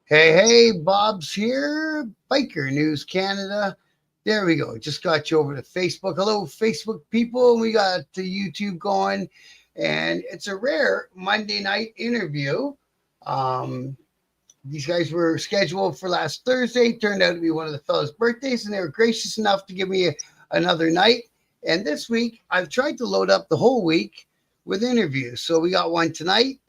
Hey, Bob's here, Biker News Canada. There we go. Just got you over to Facebook. Hello, Facebook people. We got the YouTube going, and it's a rare Monday night interview. Um, these guys were scheduled for last Thursday. Turned out to be one of the fellas' birthdays, and they were gracious enough to give me another night. And this week, I've tried to load up the whole week with interviews. So we got one tonight,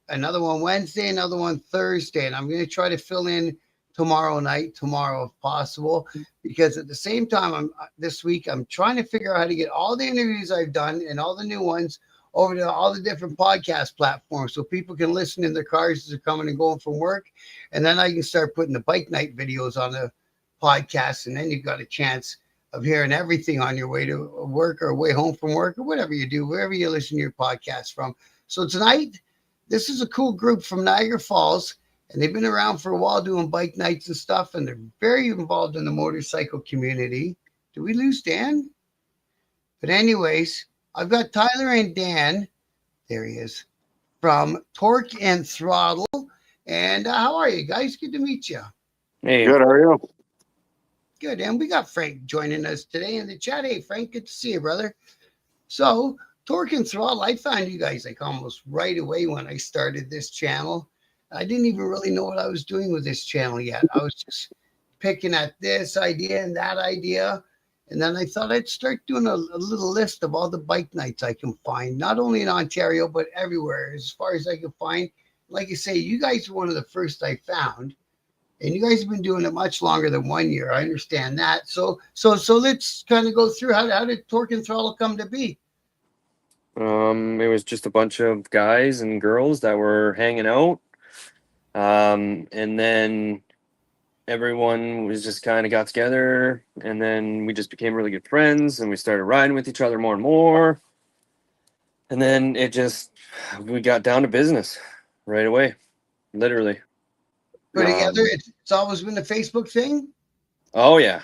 another one Wednesday, another one Thursday, and I'm going to try to fill in tomorrow if possible, because at the same time, this week I'm trying to figure out how to get all the interviews I've done and all the new ones over to all the different podcast platforms so people can listen in their cars as they're coming and going from work, and then I can start putting the bike night videos on the podcast, and then you've got a chance of hearing everything on your way to work or way home from work or whatever you do, wherever you listen to your podcast from. So tonight, this is a cool group from Niagara Falls, and they've been around for a while doing bike nights and stuff, and they're very involved in the motorcycle community. Did we lose Dan? But anyways, I've got Tyler and Dan. There he is, from Torque and Throttle. And how are you guys? Good to meet you. Hey. Good, how are you? Good. And we got Frank joining us today in the chat. Hey, Frank, good to see you, brother. So, Torque and Throttle, I found you guys like almost right away when I started this channel. I didn't even really know what I was doing with this channel yet. I was just picking at this idea and that idea. And then I thought I'd start doing a little list of all the bike nights I can find, not only in Ontario, but everywhere as far as I can find. Like I say, you guys were one of the first I found. And you guys have been doing it much longer than 1 year. I understand that. So let's kind of go through how did Torque and Throttle come to be? It was just a bunch of guys and girls that were hanging out. And then everyone was just kind of got together, and then we just became really good friends, and we started riding with each other more and more. And then we got down to business right away, literally. Put together, it's always been a Facebook thing? Oh, yeah.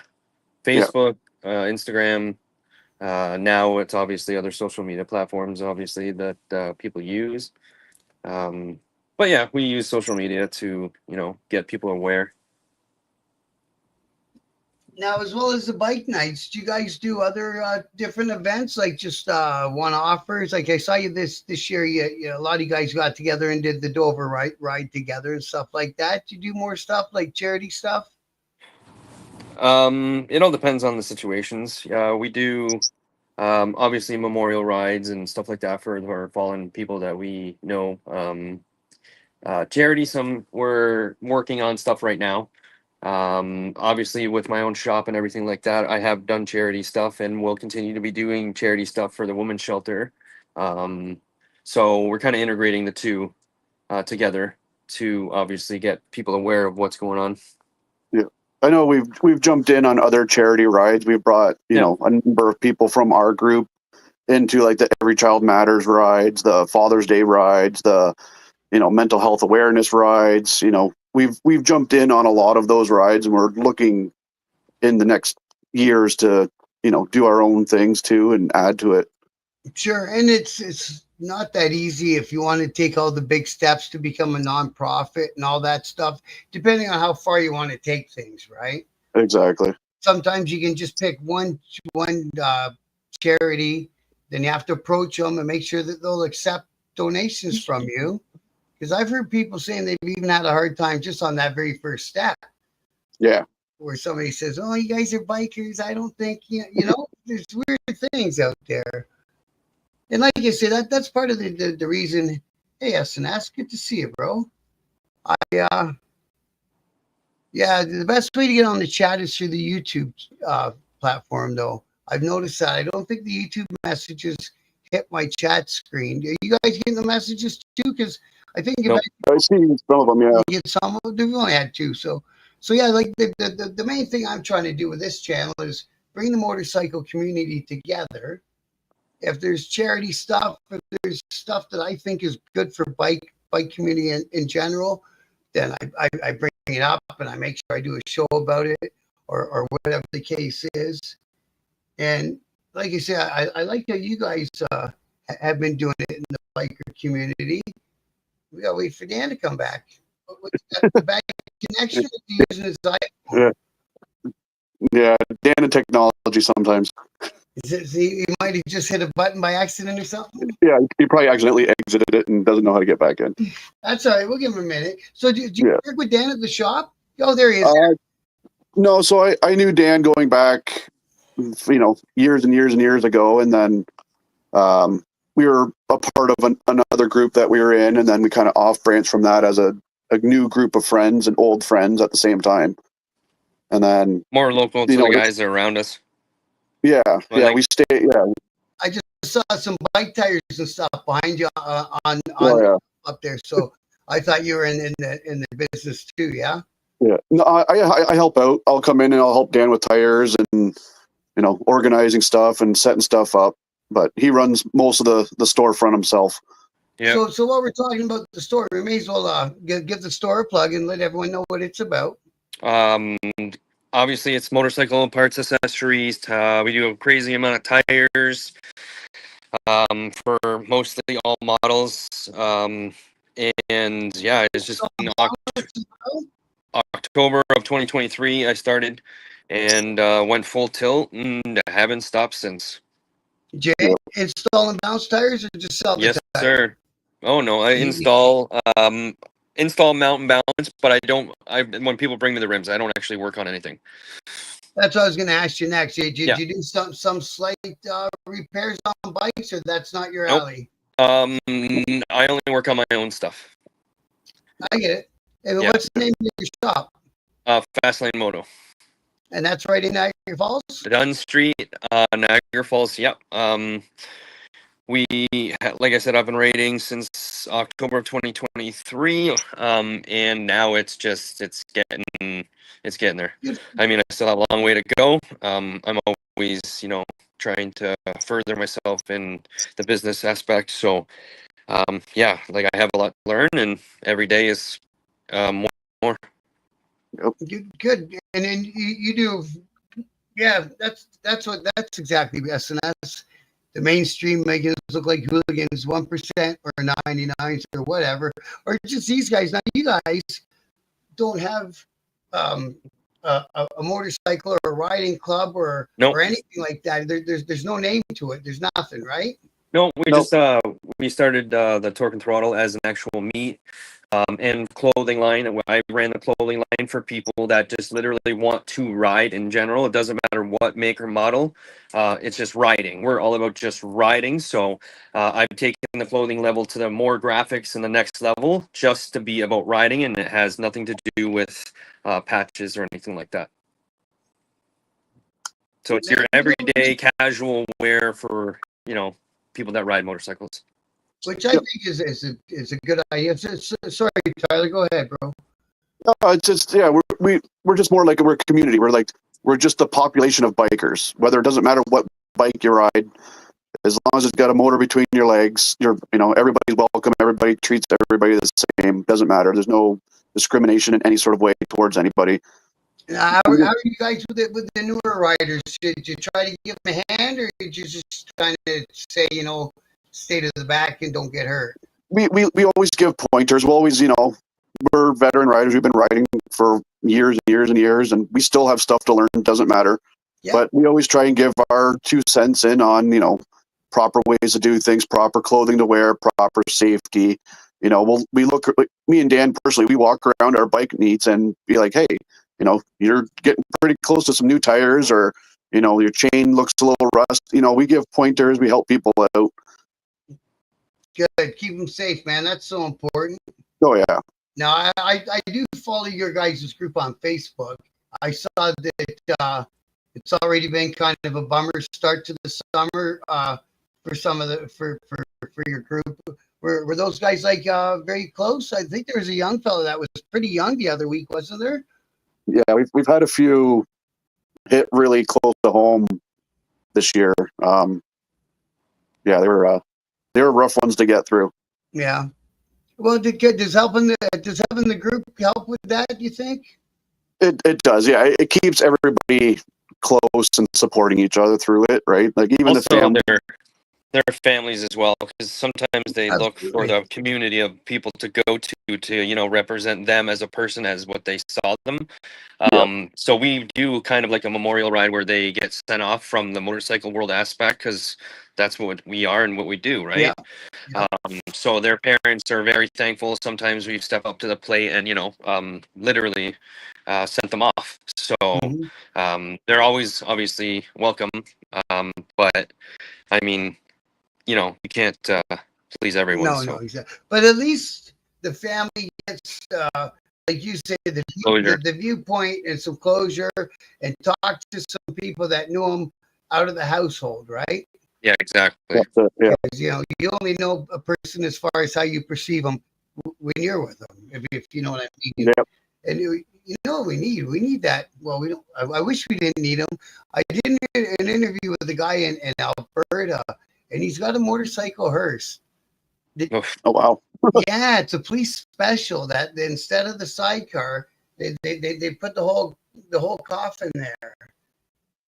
Facebook, Instagram. Now it's obviously other social media platforms, obviously, that people use. But yeah, we use social media to, get people aware. Now, as well as the bike nights, do you guys do other different events, like just one-offers? Like I saw you this year, a lot of you guys got together and did the Dover ride together and stuff like that. Do you do more stuff like charity stuff? It all depends on the situations. We do obviously memorial rides and stuff like that for fallen people that we know. Charity, we're working on stuff right now. Obviously with my own shop and everything like that, I have done charity stuff and will continue to be doing charity stuff for the women's shelter. So we're kind of integrating the two together to obviously get people aware of what's going on. Yeah, I know we've jumped in on other charity rides. We've brought a number of people from our group into like the Every Child Matters rides, the Father's Day rides, the mental health awareness rides. We've jumped in on a lot of those rides, and we're looking in the next years to do our own things too and add to it. Sure, and it's not that easy if you want to take all the big steps to become a nonprofit and all that stuff, depending on how far you want to take things, right? Exactly. Sometimes you can just pick one charity, then you have to approach them and make sure that they'll accept donations from you. Because I've heard people saying they've even had a hard time just on that very first step. Yeah. Where somebody says, "Oh, you guys are bikers." I don't think there's weird things out there. And like you said, that's part of the reason. Hey, SNS, good to see you, bro. The best way to get on the chat is through the YouTube platform, though. I've noticed that. I don't think the YouTube messages hit my chat screen. Are you guys getting the messages too? Because I think I see some of them. Yeah, you get some of them. We've only had two, so yeah. Like the main thing I'm trying to do with this channel is bring the motorcycle community together. If there's charity stuff, if there's stuff that I think is good for bike community in general, then I bring it up and I make sure I do a show about it or whatever the case is. And like I said, I like how you guys have been doing it in the biker community. We gotta wait for Dan to come back. the back connection using his iPhone. Yeah, Dan and technology sometimes. He might have just hit a button by accident or something. Yeah, he probably accidentally exited it and doesn't know how to get back in. That's all right. We'll give him a minute. So, do you work with Dan at the shop? Oh, there he is. No, so I knew Dan going back, years and years and years ago, and then we were a part of another group that we were in, and then we kind of off branched from that as a new group of friends and old friends at the same time. And then more local to the guys that are around us. Yeah, we stay. Yeah, I just saw some bike tires and stuff behind you on up there. So I thought you were in the business too. Yeah. Yeah. No, I help out. I'll come in and I'll help Dan with tires and organizing stuff and setting stuff up. But he runs most of the storefront himself. Yeah. So while we're talking about the store, we may as well give the store a plug and let everyone know what it's about. Obviously, it's motorcycle parts, accessories. We do a crazy amount of tires for mostly all models. And yeah, it's just in October of 2023 I started and went full tilt and haven't stopped since. Jay, install and bounce tires or just sell the Yes, tires? sir. Oh no, I install mount and balance, but when people bring me the rims, I don't actually work on anything. That's what I was going to ask you next. Did you do some slight repairs on bikes, or that's not your alley? I only work on my own stuff. I get it. Hey, what's the name of your shop? Fastlane Moto. And that's right in Niagara Falls? Dunn Street, Niagara Falls. Yep. We, like I said, I've been raiding since October of 2023, and now it's getting there. I mean, I still have a long way to go. I'm always, trying to further myself in the business aspect. So, yeah, like I have a lot to learn, and every day is more. Good. And then you do, yeah. That's exactly S&S. The mainstream making us look like hooligans, 1% or 99s or whatever, or just these guys. Now you guys don't have a motorcycle or a riding club or anything like that. There's no name to it. There's nothing, right? No, we started the Torque Throttle as an actual meet and clothing line. I ran the clothing line for people that just literally want to ride in general. It doesn't matter what make or model. It's just riding. We're all about just riding. So I've taken the clothing level to the more graphics and the next level just to be about riding, and it has nothing to do with patches or anything like that. So it's your everyday casual wear for, people that ride motorcycles. Which I think is a good idea. Sorry, Tyler, go ahead, bro. No, it's just we're just more like we're a community. We're just a population of bikers. Whether it doesn't matter what bike you ride, as long as it's got a motor between your legs, everybody's welcome. Everybody treats everybody the same. Doesn't matter. There's no discrimination in any sort of way towards anybody. How are you guys with the newer riders? Did you try to give them a hand, or did you just kind of say, stay to the back and don't get hurt? We always give pointers. We'll always, we're veteran riders. We've been riding for years and years and years, and we still have stuff to learn. Doesn't matter. Yeah. But we always try and give our 2 cents in on, proper ways to do things, proper clothing to wear, proper safety. Me and Dan personally, we walk around our bike meets and be like, hey, you're getting pretty close to some new tires, or, your chain looks a little rust. We give pointers. We help people out. Good. Keep them safe, man. That's so important. Oh, yeah. Now, I do follow your guys' group on Facebook. I saw that it's already been kind of a bummer start to the summer for some of for your group. Were those guys very close? I think there was a young fellow that was pretty young the other week, wasn't there? Yeah, we've had a few hit really close to home this year. Yeah, they were rough ones to get through. Yeah. Well, does having the group help with that, do you think? It does, yeah. It keeps everybody close and supporting each other through it, right? Like even also, the family. their families as well, because sometimes they look for Absolutely. the community of people to go to represent them as a person, as what they saw them. So we do kind of like a memorial ride where they get sent off from the motorcycle world aspect, because that's what we are and what we do, Yeah. right? So their parents are very thankful. Sometimes we step up to the plate and literally sent them off. So Mhm. they're always obviously welcome, but I mean, you can't please everyone. No, no, So exactly. But at least the family gets, like you say, closure. the viewpoint and some closure, and talk to some people that knew them out of the household, right? Yeah, exactly. That's it. Yeah. Because you only know a person as far as how you perceive them when you're with them, if you know what I mean. Yep. And we need that. Well, we don't. I wish we didn't need them. I did an interview with a guy in Alberta, and he's got a motorcycle hearse. Oof. Oh wow. Yeah, it's a police special that instead of the sidecar, they put the whole coffin there.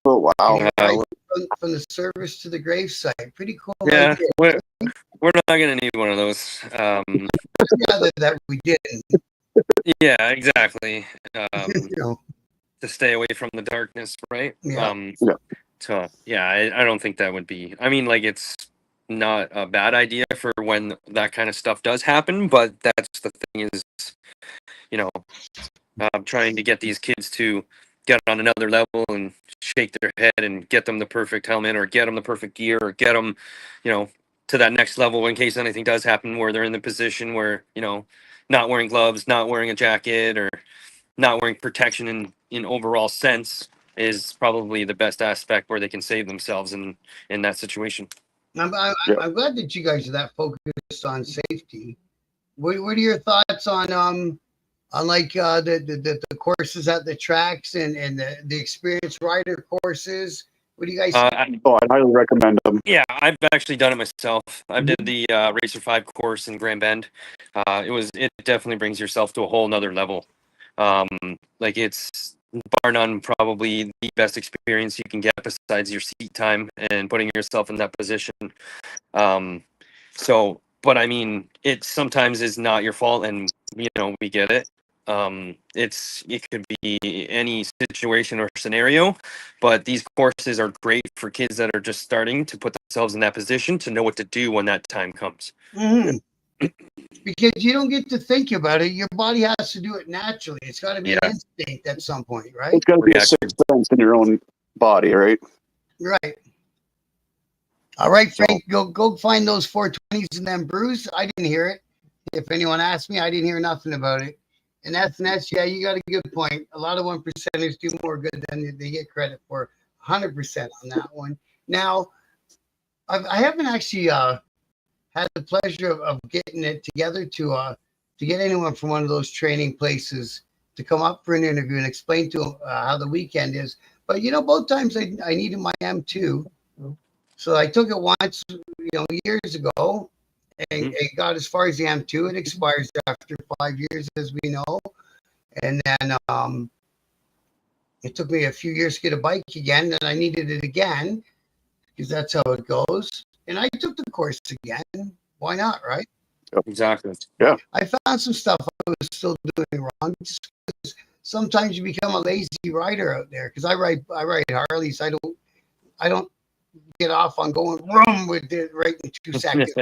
Oh And wow. he rides from the service to the gravesite. Pretty cool Yeah, idea. we're not gonna need one of those. Yeah, that we didn't. Yeah, exactly. Um, You know, to stay away from the darkness, right? yeah. Yeah. So yeah, I don't think that would be. I mean, like, it's not a bad idea for when that kind of stuff does happen, but that's the thing is, you know, trying to get these kids to get on another level and shake their head and get them the perfect helmet or get them the perfect gear or get them, to that next level in case anything does happen where they're in the position where, not wearing gloves, not wearing a jacket, or not wearing protection in overall sense is probably the best aspect where they can save themselves in that situation. Yeah. I'm glad that you guys are that focused on safety. What are your thoughts on like the courses at the tracks and the experienced rider courses? What do you guys? Oh, I highly recommend them. Yeah, I've actually done it myself. I did the Racer 5 course in Grand Bend. It definitely brings yourself to a whole nother level. Like, it's bar none probably the best experience you can get besides your seat time and putting yourself in that position. But I mean, it sometimes is not your fault, and we get it. It could be any situation or scenario, but these courses are great for kids that are just starting to put themselves in that position to know what to do when that time comes. Mm-hmm. Because you don't get to think about it. Your body has to do it naturally. It's got to be an instinct at some point, right? It's got to be a sixth sense in your own body, right? Right. All right, Frank, go find those 420s and then Bruce. I didn't hear it. If anyone asked me, I didn't hear nothing about it. And that's yeah, you got a good point. A lot of 1%ers do more good than they get credit for. 100% on that one. Now, I haven't actually had the pleasure of getting it together to get anyone from one of those training places to come up for an interview and explain to them how the weekend is. But both times I needed my M2. So I took it once, years ago, and it got as far as the M2. It expires after 5 years, as we know. And then it took me a few years to get a bike again, and I needed it again because that's how it goes. And I took the course again. Why not, right? Exactly. Yeah. I found some stuff I was still doing wrong, just because sometimes you become a lazy rider out there. Because I ride Harleys. I don't get off on going rum with it right in 2 seconds.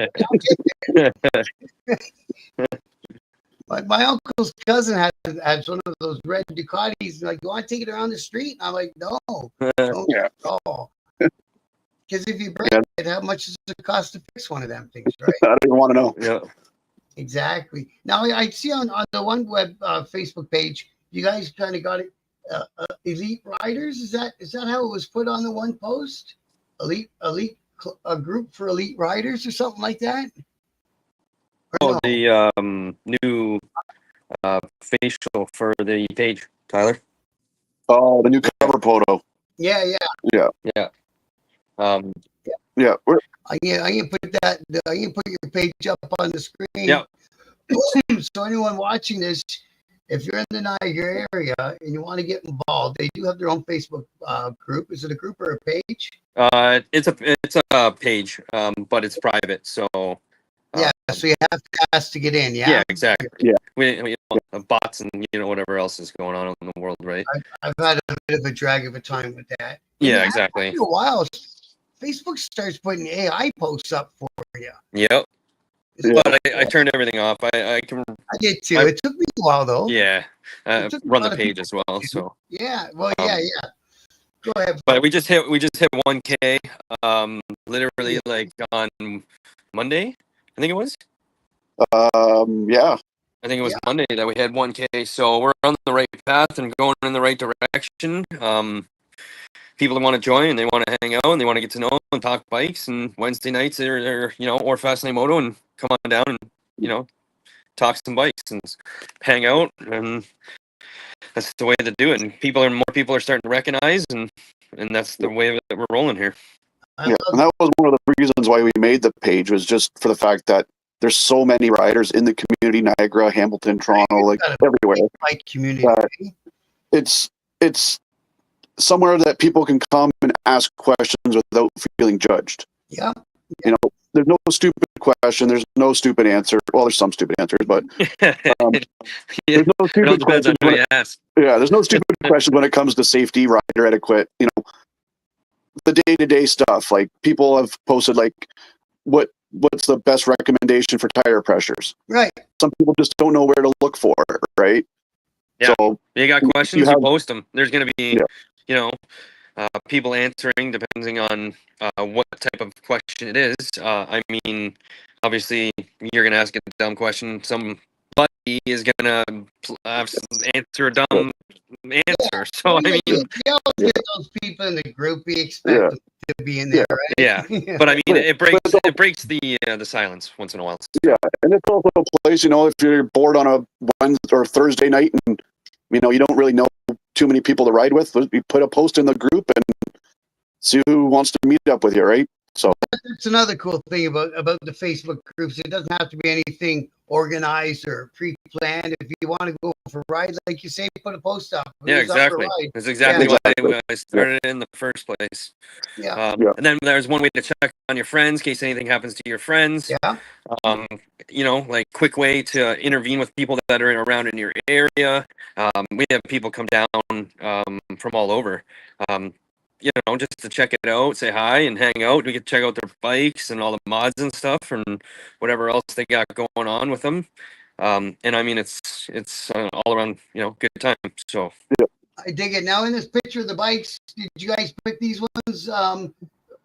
My uncle's cousin had one of those red Ducatis. Like, you want to take it around the street? And I'm like, no, don't Yeah. at all. Because if you break it, how much does it cost to fix one of them things, right? I don't even want to know. Yeah. Exactly. Now I see on the one web Facebook page, you guys kind of got it. Elite Riders, is that how it was put on the one post? A group for elite riders or something like that. Or no? The new facial for the page, Tyler. Oh, the new cover photo. Yeah. Yeah. Yeah. Yeah. I can put that. I can put your page up on the screen. Yeah. So anyone watching this, if you're in the Niagara area and you want to get involved, they do have their own Facebook group. Is it a group or a page? It's a page, but it's private. So Yeah, so you have to ask to get in. Yeah, yeah, exactly. Yeah. We bots and whatever else is going on in the world, right? I've had a bit of a drag of a time with that. Yeah, exactly. After a while, Facebook starts putting AI posts up for you. Yep. Yeah. But I turned everything off. I can. I did too. It took me a while though. Yeah. It took a Run lot the of page people as well. to. So. Yeah. Well, yeah. Go ahead. But we just hit 1K. Literally like on Monday, I think it was. Yeah. I think it was Monday that we had 1K. So we're on the right path and going in the right direction. People that want to join and they want to hang out and they want to get to know and talk bikes, and Wednesday nights or or Fastlane Moto, and come on down and talk some bikes and hang out, and that's the way to do it. And more people are starting to recognize, and that's the way that we're rolling here. Yeah, and that was one of the reasons why we made the page, was just for the fact that there's so many riders in the community, Niagara, Hamilton, Toronto, like everywhere. Bike community. It's somewhere that people can come and ask questions without feeling judged. Yeah. There's no stupid question. There's no stupid answer. Well, there's some stupid answers, but there's no stupid questions. There's no stupid questions when it comes to safety, rider etiquette. The day-to-day stuff. Like, people have posted like, what's the best recommendation for tire pressures? Right. Some people just don't know where to look for it, right? Yeah. So you got questions, you post them. There's going to be, people answering depending on what type of question it is. I mean, obviously, you're going to ask a dumb question. Somebody is going to answer a dumb answer. So, I mean... You always get those people in the group. We expect them to be in there, right? Yeah. But, I mean, it breaks the silence once in a while. Yeah, and it's also a place, if you're bored on a Wednesday or Thursday night and, you don't really know too many people to ride with, you put a post in the group and see who wants to meet up with you, right? So that's another cool thing about the Facebook groups. It doesn't have to be anything organized or pre-planned. If you want to go for rides, like you say, put a post up. Yeah, exactly. That's exactly why I started in the first place. Yeah. And then there's one way to check on your friends in case anything happens to your friends. Yeah. Like quick way to intervene with people that are around in your area. We have people come down from all over. Just to check it out, say hi and hang out. We can check out their bikes and all the mods and stuff and whatever else they got going on with them. And I mean, it's all around, good time. So I dig it. Now, in this picture of the bikes, did you guys pick these ones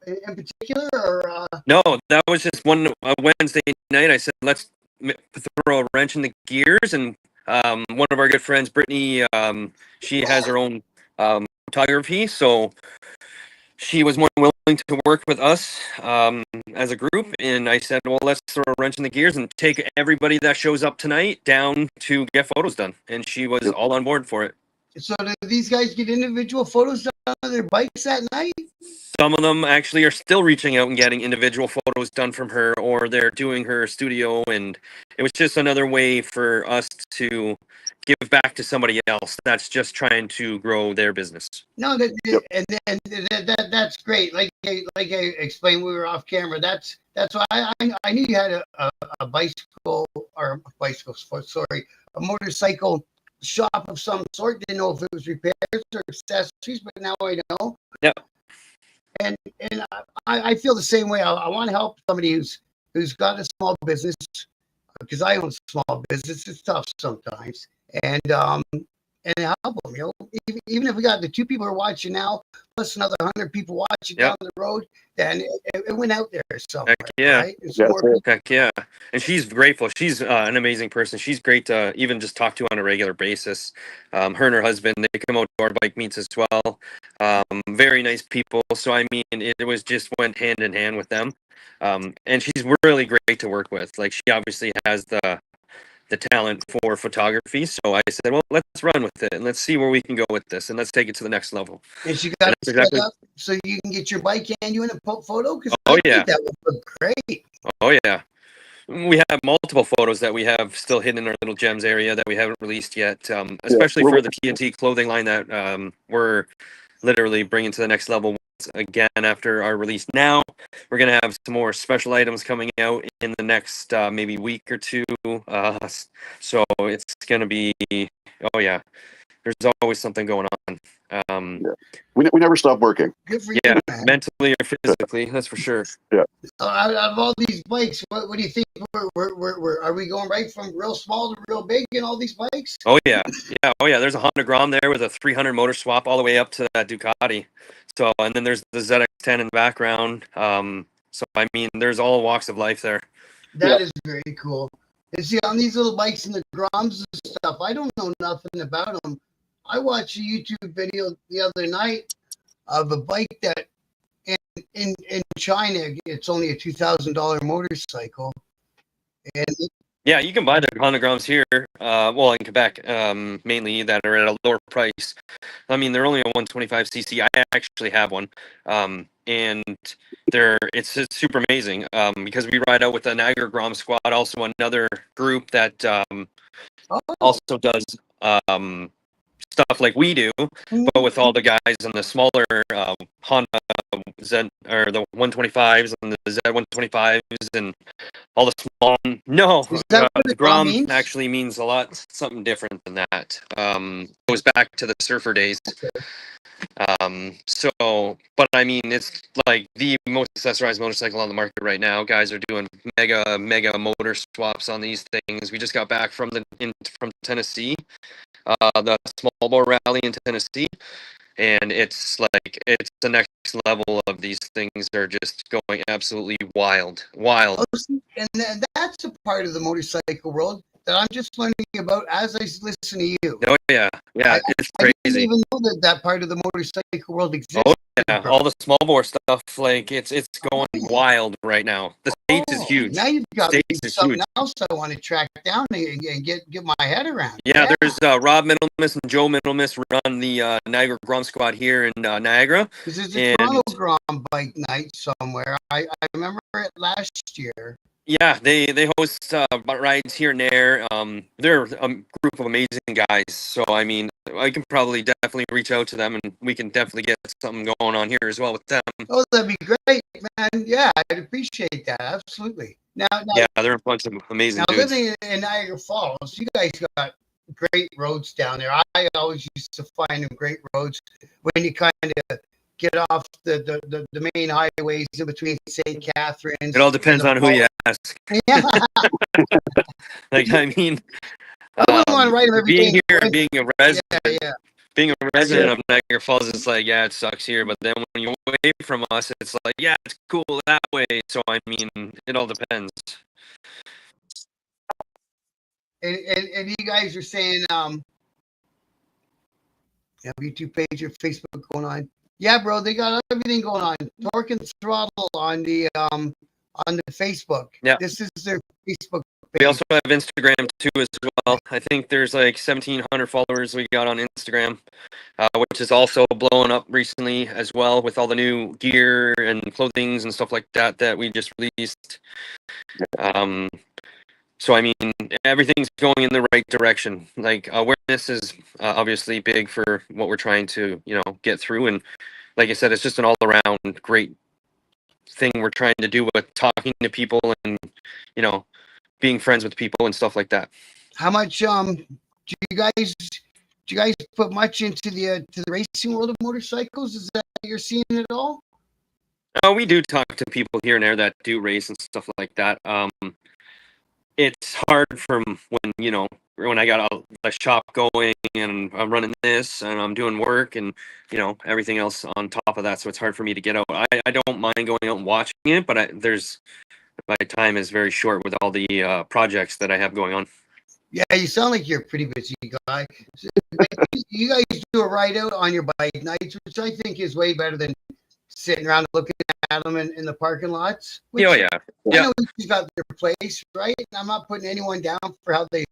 in particular, or? No, that was just one Wednesday night. I said, let's throw a wrench in the gears, and one of our good friends, Brittany, she has her own photography, so she was more than willing to work with us as a group, and I said, well, let's throw a wrench in the gears and take everybody that shows up tonight down to get photos done, and she was all on board for it. So do these guys get individual photos done of their bikes that night? Some of them actually are still reaching out and getting individual photos done from her, or they're doing her studio, and it was just another way for us to give back to somebody else that's just trying to grow their business. No, that's great. Like I explained, we were off camera. That's why I knew you had a bicycle or a motorcycle shop of some sort. Didn't know if it was repairs or accessories, but now I know. Yep. And I feel the same way. I want to help somebody who's got a small business, because I own a small business. It's tough sometimes, and help them. Even if we got the 2 people who are watching now, plus another 100 people watching down the road, then it went out there somewhere. Heck yeah. Right? Heck yeah. And she's grateful. She's an amazing person. She's great to even just talk to on a regular basis. Her and her husband, they come out to our bike meets as well. Very nice people. So, I mean, it was just went hand in hand with them. And she's really great to work with. Like, she obviously has the talent for photography. So I said, well, let's run with it and let's see where we can go with this, and let's take it to the next level. And she got it set up so you can get your bike and you in a photo? Oh, yeah. That would look great. Oh, yeah. We have multiple photos that we have still hidden in our little gems area that we haven't released yet, especially we're- for the TNT clothing line that we're literally bringing to the next level once again after our release. Now we're gonna have some more special items coming out in the next maybe week or two. So it's gonna be, oh yeah, there's always something going on. Yeah. We never stop working. Good for Yeah, you, man. mentally or physically, that's for sure. Out of all these bikes, what do you think? Are we going right from real small to real big in all these bikes? Oh yeah, oh yeah. There's a Honda Grom there with a 300 motor swap all the way up to that Ducati. So, and then there's the ZX10 in the background. So I mean, there's all walks of life there. That is very cool. And see, on these little bikes and the Groms and stuff, I don't know nothing about them. I watched a YouTube video the other night of a bike that in China, it's only a $2,000 motorcycle. And Yeah, you can buy the Honda Groms here. Well, in Quebec, mainly that are at a lower price. I mean, they're only a 125cc. I actually have one, and it's super amazing. Because we ride out with the Niagara Grom Squad, also another group that also does stuff like we do, but with all the guys in the smaller Honda Z or the 125s and the Z125s and all the small. No, Is that what the the Grom Grom means? actually means a lot, something different than that. Goes back to the surfer days. So, but I mean, it's like the most accessorized motorcycle on the market right now. Guys are doing mega motor swaps on these things. We just got back from from Tennessee, the small bore rally in Tennessee, and it's the next level of these things are just going absolutely wild. And that's a part of the motorcycle world that I'm just learning about as I listen to you. Oh yeah, it's I didn't crazy. even know that part of the motorcycle world exists. Oh yeah, all the small bore stuff, like it's going wild right now. The States is huge. Now you've got me States is something huge. else I want to track down and get my head around. Yeah, there's Rob Middlemiss and Joe Middlemiss run the Niagara Grom Squad here in Niagara. Because there's a Toronto Grom bike night somewhere. I remember it last year. Yeah, they host rides here and there. They're a group of amazing guys. So I mean, I can probably definitely reach out to them, and we can definitely get something going on here as well with them. Oh, that'd be great, man. Yeah, I'd appreciate that. Absolutely. Now Yeah, they're a bunch of amazing dudes. living in Niagara Falls, you guys got great roads down there. I always used to find them great roads when you kind of get off the main highways in between St. Catharines. It all depends on who you ask. Yeah. Like, I mean, I wouldn't want to write them every being day. here, being a resident, Yeah. being a resident of Niagara Falls, it's like, yeah, it sucks here. But then when you're away from us, it's like, yeah, it's cool that way. So I mean, it all depends. And you guys are saying, you have YouTube page or Facebook going on? Yeah, bro, they got everything going on. Torque and Throttle on the Facebook. Yeah. This is their Facebook page. We also have Instagram too as well. I think there's like 1,700 followers we got on Instagram, which is also blowing up recently as well with all the new gear and clothings and stuff like that we just released. So I mean, everything's going in the right direction. Like awareness is obviously big for what we're trying to, get through. And like I said, it's just an all-around great thing we're trying to do with talking to people and, being friends with people and stuff like that. How much do you guys put much into the racing world of motorcycles? Is that you're seeing it all? We do talk to people here and there that do race and stuff like that. It's hard from when I got a shop going and I'm running this and I'm doing work and everything else on top of that, so it's hard for me to get out. I don't mind going out and watching it, but my time is very short with all the projects that I have going on. Yeah, you sound like you're a pretty busy guy. You guys do a ride out on your bike nights, which I think is way better than sitting around looking at them in the parking lots. Which, Yeah. I know each got their place, right? And I'm not putting anyone down for how they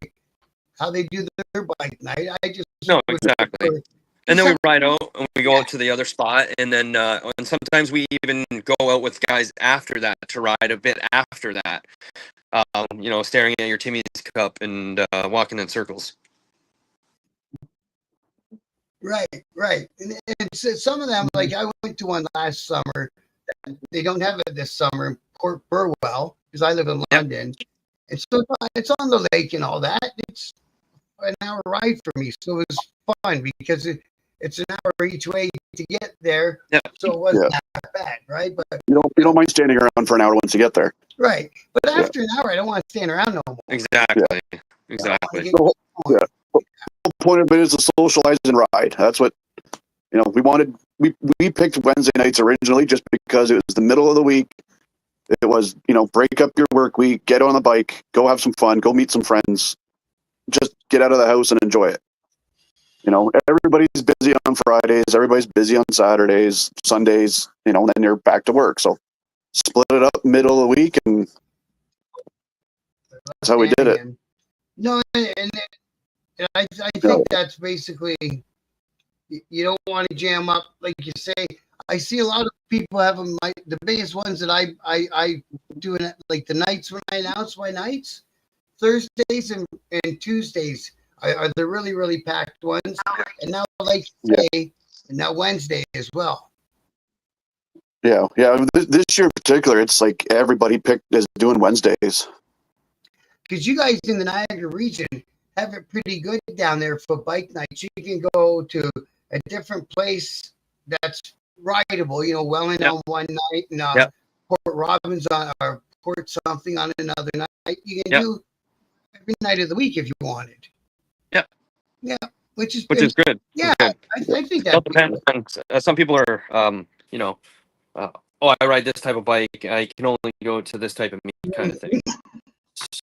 do their bike night. I just exactly. And then we ride out and we go out to the other spot, and then and sometimes we even go out with guys after that to ride a bit after that. staring at your Timmy's cup and walking in circles. Right. And it's some of them, like I went to one last summer. They don't have it this summer in Port Burwell because I live in London. And so it's on the lake and all that. It's an hour ride for me. So it was fun because it's an hour each way to get there. Yeah. So it wasn't that bad, right? But You don't mind standing around for an hour once you get there. right. But after an hour, I don't want to stand around no more. Exactly. Yeah. Exactly. The whole point of it is to socialize and ride. That's what we wanted. We picked Wednesday nights originally just because it was the middle of the week. It was, break up your work week, get on the bike, go have some fun, go meet some friends, just get out of the house and enjoy it. Everybody's busy on Fridays, everybody's busy on Saturdays, Sundays, and then you're back to work. So split it up middle of the week, and that's how we did it. No, and I think that's basically, you don't want to jam up, like you say. I see a lot of people have them. The biggest ones that I do it like the nights when I announce my nights, Thursdays and Tuesdays are the really, really packed ones. And now, like you say, and now Wednesday as well. Yeah. This year in particular, it's like everybody is doing Wednesdays. Because you guys in the Niagara region have it pretty good down there for bike nights. You can go to a different place that's rideable, Welland on one night and Port Robbins or Port something on another night. You can do every night of the week if you wanted. Yeah, which is good. Yeah, good. I think that depends. Some people are, I ride this type of bike. I can only go to this type of meet kind of thing.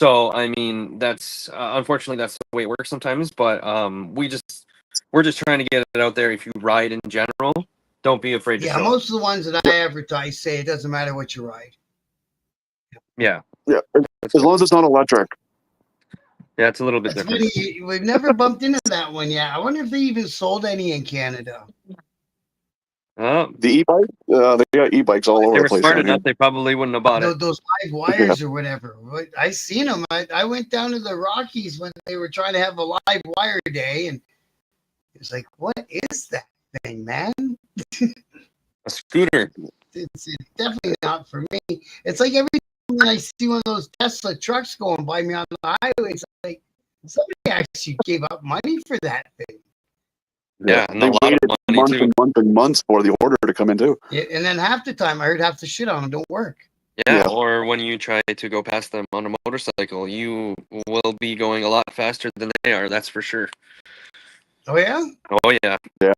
So I mean, that's unfortunately that's the way it works sometimes. But we're just trying to get it out there. If you ride in general, don't be afraid to show most of the ones that I advertise say it doesn't matter what you ride. Yeah. As long as it's not electric. Yeah, it's a little bit different. Funny, we've never bumped into that one yet. I wonder if they even sold any in Canada. The e-bike, they got e-bikes all over the place. They were smart enough; they probably wouldn't have bought it. Those live wires or whatever. I seen them. I went down to the Rockies when they were trying to have a live wire day, and it was like, "What is that thing, man?" A scooter. It's definitely not for me. It's like every time I see one of those Tesla trucks going by me on the highway, it's like somebody actually gave up money for that thing. Yeah, and they a lot waited of money months and months for the order to come in too. Yeah, and then half the time I heard half the shit on them don't work. Yeah, or when you try to go past them on a motorcycle, you will be going a lot faster than they are. That's for sure. Oh yeah. Oh yeah. Yeah.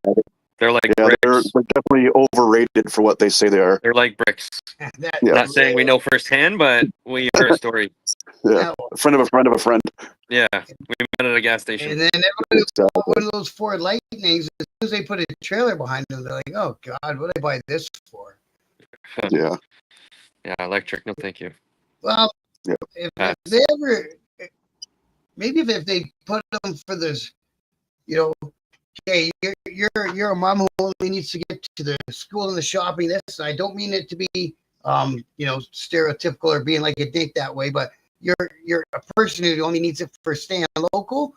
They're like bricks. They're definitely overrated for what they say they are. They're like bricks. Not saying we know firsthand, but we heard a story. Yeah. A friend of a friend of a friend. Yeah. We met at a gas station. And then everybody one of those Ford Lightnings, as soon as they put a trailer behind them, they're like, "Oh God, what did I buy this for?" Yeah. Yeah, electric. No, thank you. Well, if they ever, maybe if they put them for this, okay, you're a mom who only needs to get to the school and the shopping. This, I don't mean it to be, stereotypical or being like a dink that way, but you're a person who only needs it for staying local.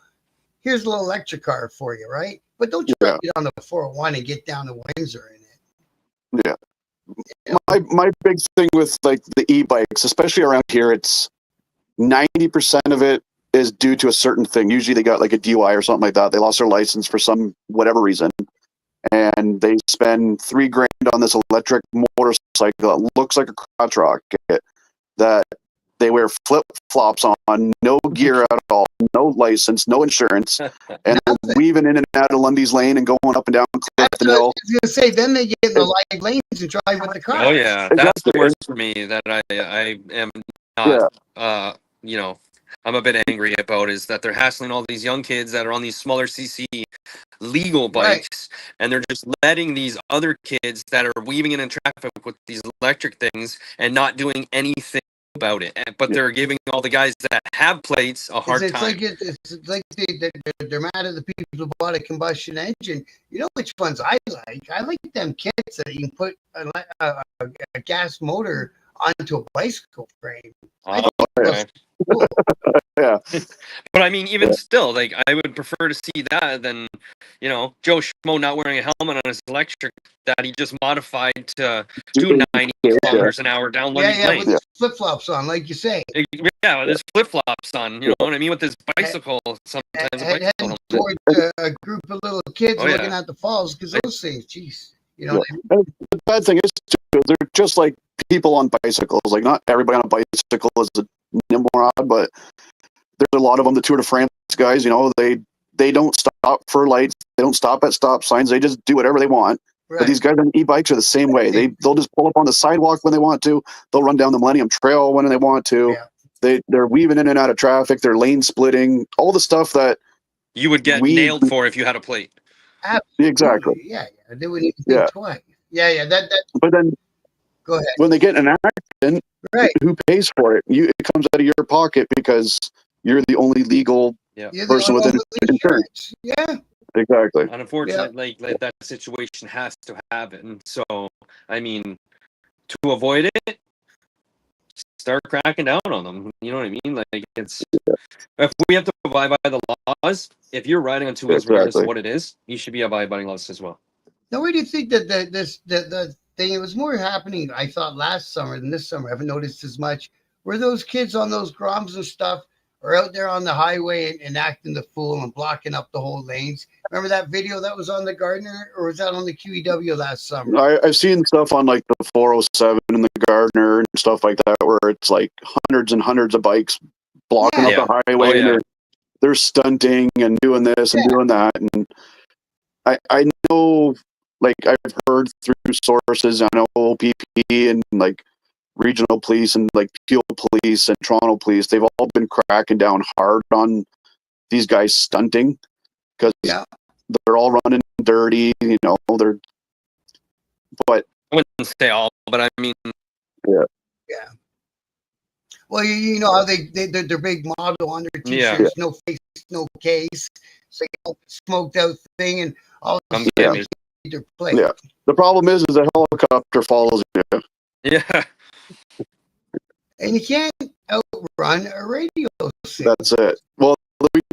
Here's a little electric car for you, right? But don't you get on the 401 and get down to Windsor in it. Yeah. My big thing with like the e-bikes, especially around here, it's 90% of it is due to a certain thing. Usually they got like a DUI or something like that. They lost their license for some whatever reason, and they spend $3,000 on this electric motorcycle that looks like a crotch rocket that they wear flip-flops on, no gear at all, no license, no insurance, and they're weaving in and out of Lundy's Lane and going up and down Clifton Hill. I was going to say, then they get in the live lanes and drive with the car. Oh yeah, that's the worst for me that I am not, I'm a bit angry about is that they're hassling all these young kids that are on these smaller CC legal bikes, and they're just letting these other kids that are weaving in traffic with these electric things and not doing anything about it. But they're giving all the guys that have plates a hard time. It's like they're mad at the people who bought a combustion engine. You know which ones I like? I like them kits that you can put a gas motor onto a bicycle frame. I think Cool. Yeah. But I mean, even still, like I would prefer to see that than, Joe Schmo not wearing a helmet on his electric that he just modified to do 90 kilometers an hour down Lundy's Lane. With his flip flops on, like you say. Yeah, with his flip flops on. You know what I mean? With his bicycle, sometimes a bicycle Heading helmet. towards a group of little kids looking at the falls, because those things, jeez, you know. Yeah. The bad thing is, too, they're just like people on bicycles. Like, not everybody on a bicycle is a nimrod, but there's a lot of them. The Tour de France guys, they don't stop for lights. They don't stop at stop signs. They just do whatever they want. Right. But these guys on e-bikes are the same way. They'll just pull up on the sidewalk when they want to. They'll run down the Millennium Trail when they want to. Yeah. They're weaving in and out of traffic. They're lane splitting. All the stuff that you would get nailed for if you had a plate. Absolutely. Exactly. Yeah. They wouldn't even think twice. Yeah. That. But then, go ahead. When they get in an accident, who pays for it? It comes out of your pocket because you're the only legal person with insurance. Yeah. Exactly. And unfortunately, like that situation has to happen. And so, I mean, to avoid it, start cracking down on them. You know what I mean? Like, it's if we have to abide by the laws, if you're riding on two wheels, regardless of what it is, you should be abiding by laws as well. Now, where do you think that the thing? It was more happening, I thought, last summer than this summer. I haven't noticed as much. Were those kids on those Groms and stuff are out there on the highway and acting the fool and blocking up the whole lanes? Remember that video that was on the Gardner, or was that on the QEW last summer? I've seen stuff on like the 407 and the Gardner and stuff like that, where it's like hundreds and hundreds of bikes blocking up the highway. And they're stunting and doing this and doing that. And I know, like, I've heard through sources, I know OPP and like regional police and like Peel police and Toronto police, they've all been cracking down hard on these guys stunting because they're all running dirty, but I wouldn't say all, but I mean, well, you know how they're big motto on their t-shirts, no face, no case. So smoked out thing, and all of their plate. Yeah. The problem is a helicopter follows you. Yeah. And you can't outrun a radio signal. That's it. Well,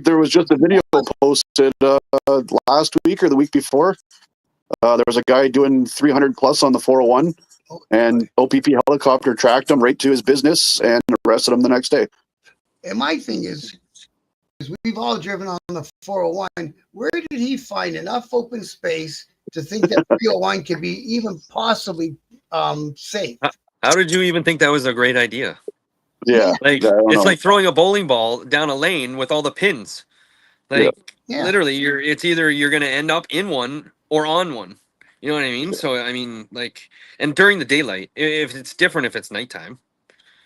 there was just a video posted last week or the week before. There was a guy doing 300 plus on the 401, and OPP helicopter tracked him right to his business and arrested him the next day. And my thing is we've all driven on the 401. Where did he find enough open space to think that 301 could be even possibly safe? How did you even think that was a great idea? Yeah. Like, it's like throwing a bowling ball down a lane with all the pins. Like, literally, it's either you're going to end up in one or on one. You know what I mean? So, I mean, like, and during the daylight, if it's different if it's nighttime.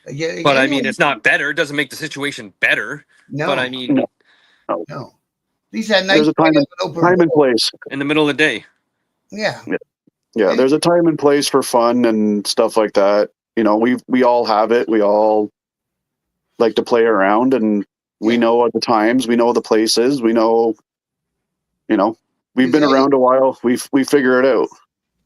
But, I mean, it's not better. It doesn't make the situation better. No. But, I mean. No. These at night. There's a time and place. In the middle of the day. Yeah. Yeah, there's a time and place for fun and stuff like that. We all have it. We all like to play around, and we know the times, we know the places, we know, we've been around a while. We figure it out.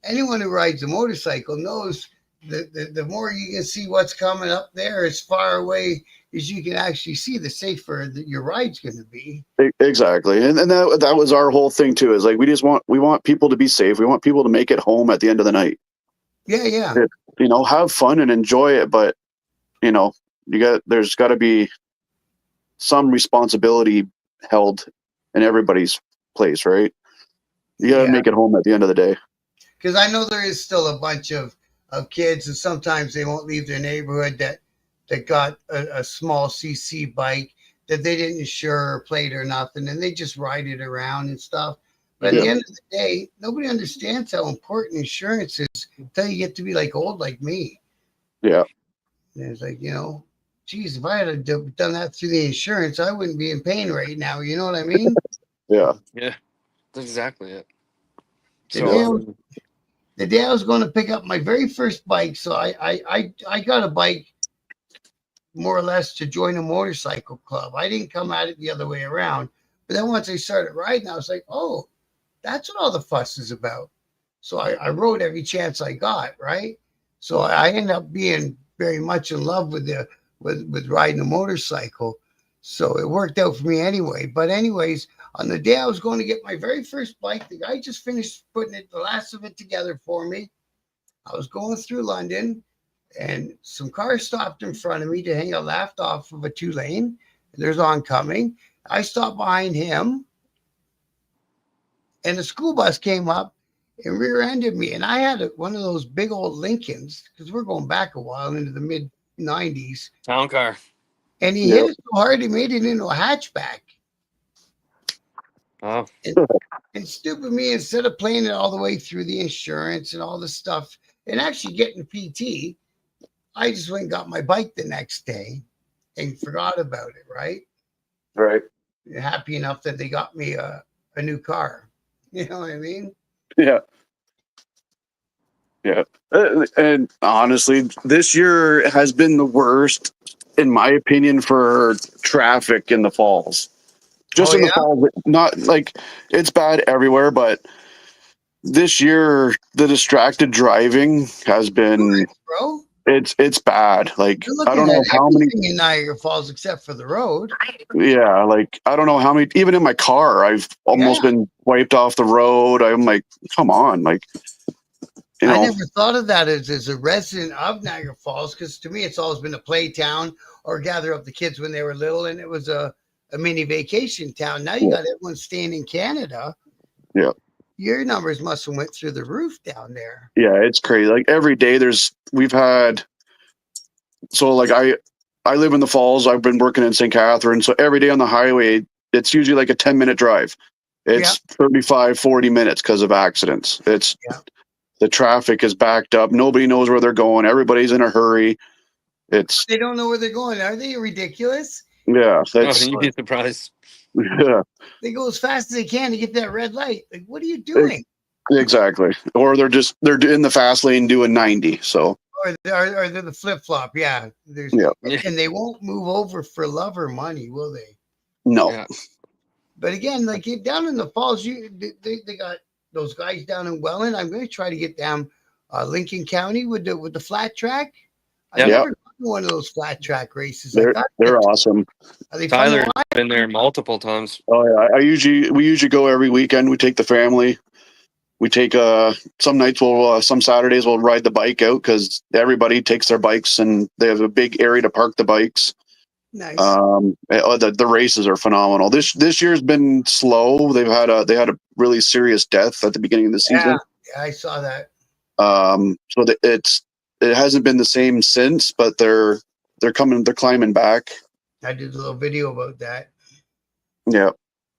Anyone who rides a motorcycle knows the more you can see what's coming up there as far away as you can actually see, the safer that your ride's going to be. Exactly. And that was our whole thing too, is like, we want people to be safe. We want people to make it home at the end of the night. Yeah. Have fun and enjoy it. But, there's got to be some responsibility held in everybody's place, right? You got to make it home at the end of the day. Because I know there is still a bunch of kids, and sometimes they won't leave their neighborhood that got a small CC bike that they didn't insure or plate or nothing, and they just ride it around and stuff. But at the end of the day, nobody understands how important insurance is until you get to be like old like me. Yeah. And it's like, geez, if I had done that through the insurance, I wouldn't be in pain right now. You know what I mean? Yeah. Yeah. That's exactly it. The day I was going to pick up my very first bike, so I got a bike more or less to join a motorcycle club. I didn't come at it the other way around. But then once I started riding, I was like, oh, that's what all the fuss is about. So I rode every chance I got, right? So I ended up being very much in love with with riding a motorcycle. So it worked out for me anyway. But anyways, on the day I was going to get my very first bike, the guy just finished putting the last of it together for me. I was going through London, and some cars stopped in front of me to hang a left off of a 2-lane. There's oncoming. I stopped behind him, and a school bus came up and rear-ended me. And I had one of those big old Lincolns, because we're going back a while into the mid 90s. Town car. And he hit it so hard, he made it into a hatchback. Oh. And stupid me, instead of playing it all the way through the insurance and all the stuff and actually getting PT, I just went and got my bike the next day and forgot about it, right? Right. Happy enough that they got me a new car. You know what I mean? Yeah. Yeah. And honestly, this year has been the worst, in my opinion, for traffic in the falls. Just in the falls, not like it's bad everywhere, but this year the distracted driving has been, bro. It's bad. Like I don't know how many in Niagara Falls except for the road. Yeah, like I don't know how many. Even in my car, I've almost been wiped off the road. I'm like, come on, like. I never thought of that as a resident of Niagara Falls, because to me it's always been a play town or gather up the kids when they were little, and it was a mini vacation town. Now you got everyone staying in Canada. Yeah. Your numbers must have went through the roof down there. Yeah, it's crazy. Like every day we've had, so like I live in the falls. I've been working in St. Catharines. So every day on the highway, it's usually like a 10-minute drive. It's 35, 40 minutes because of accidents. The traffic is backed up. Nobody knows where they're going. Everybody's in a hurry. They don't know where they're going. Are they ridiculous? Yeah. You'd be surprised. Yeah. They go as fast as they can to get that red light. Like, what are you doing? Exactly. Or they're in the fast lane doing 90. So. Or they're the flip flop. Yeah. And they won't move over for love or money, will they? No. Yeah. But again, like down in the falls, they got those guys down in Welland. I'm going to try to get down Lincoln County with the flat track. I've never done one of those flat track races. They're awesome. Tyler's been there multiple times. Oh yeah, we usually go every weekend. We take the family. We take some nights some Saturdays we'll ride the bike out because everybody takes their bikes and they have a big area to park the bikes. Nice. The races are phenomenal. This year's been slow. They had a really serious death at the beginning of the season. Yeah, I saw that. So it hasn't been the same since, but they're climbing back. I did a little video about that. Yeah.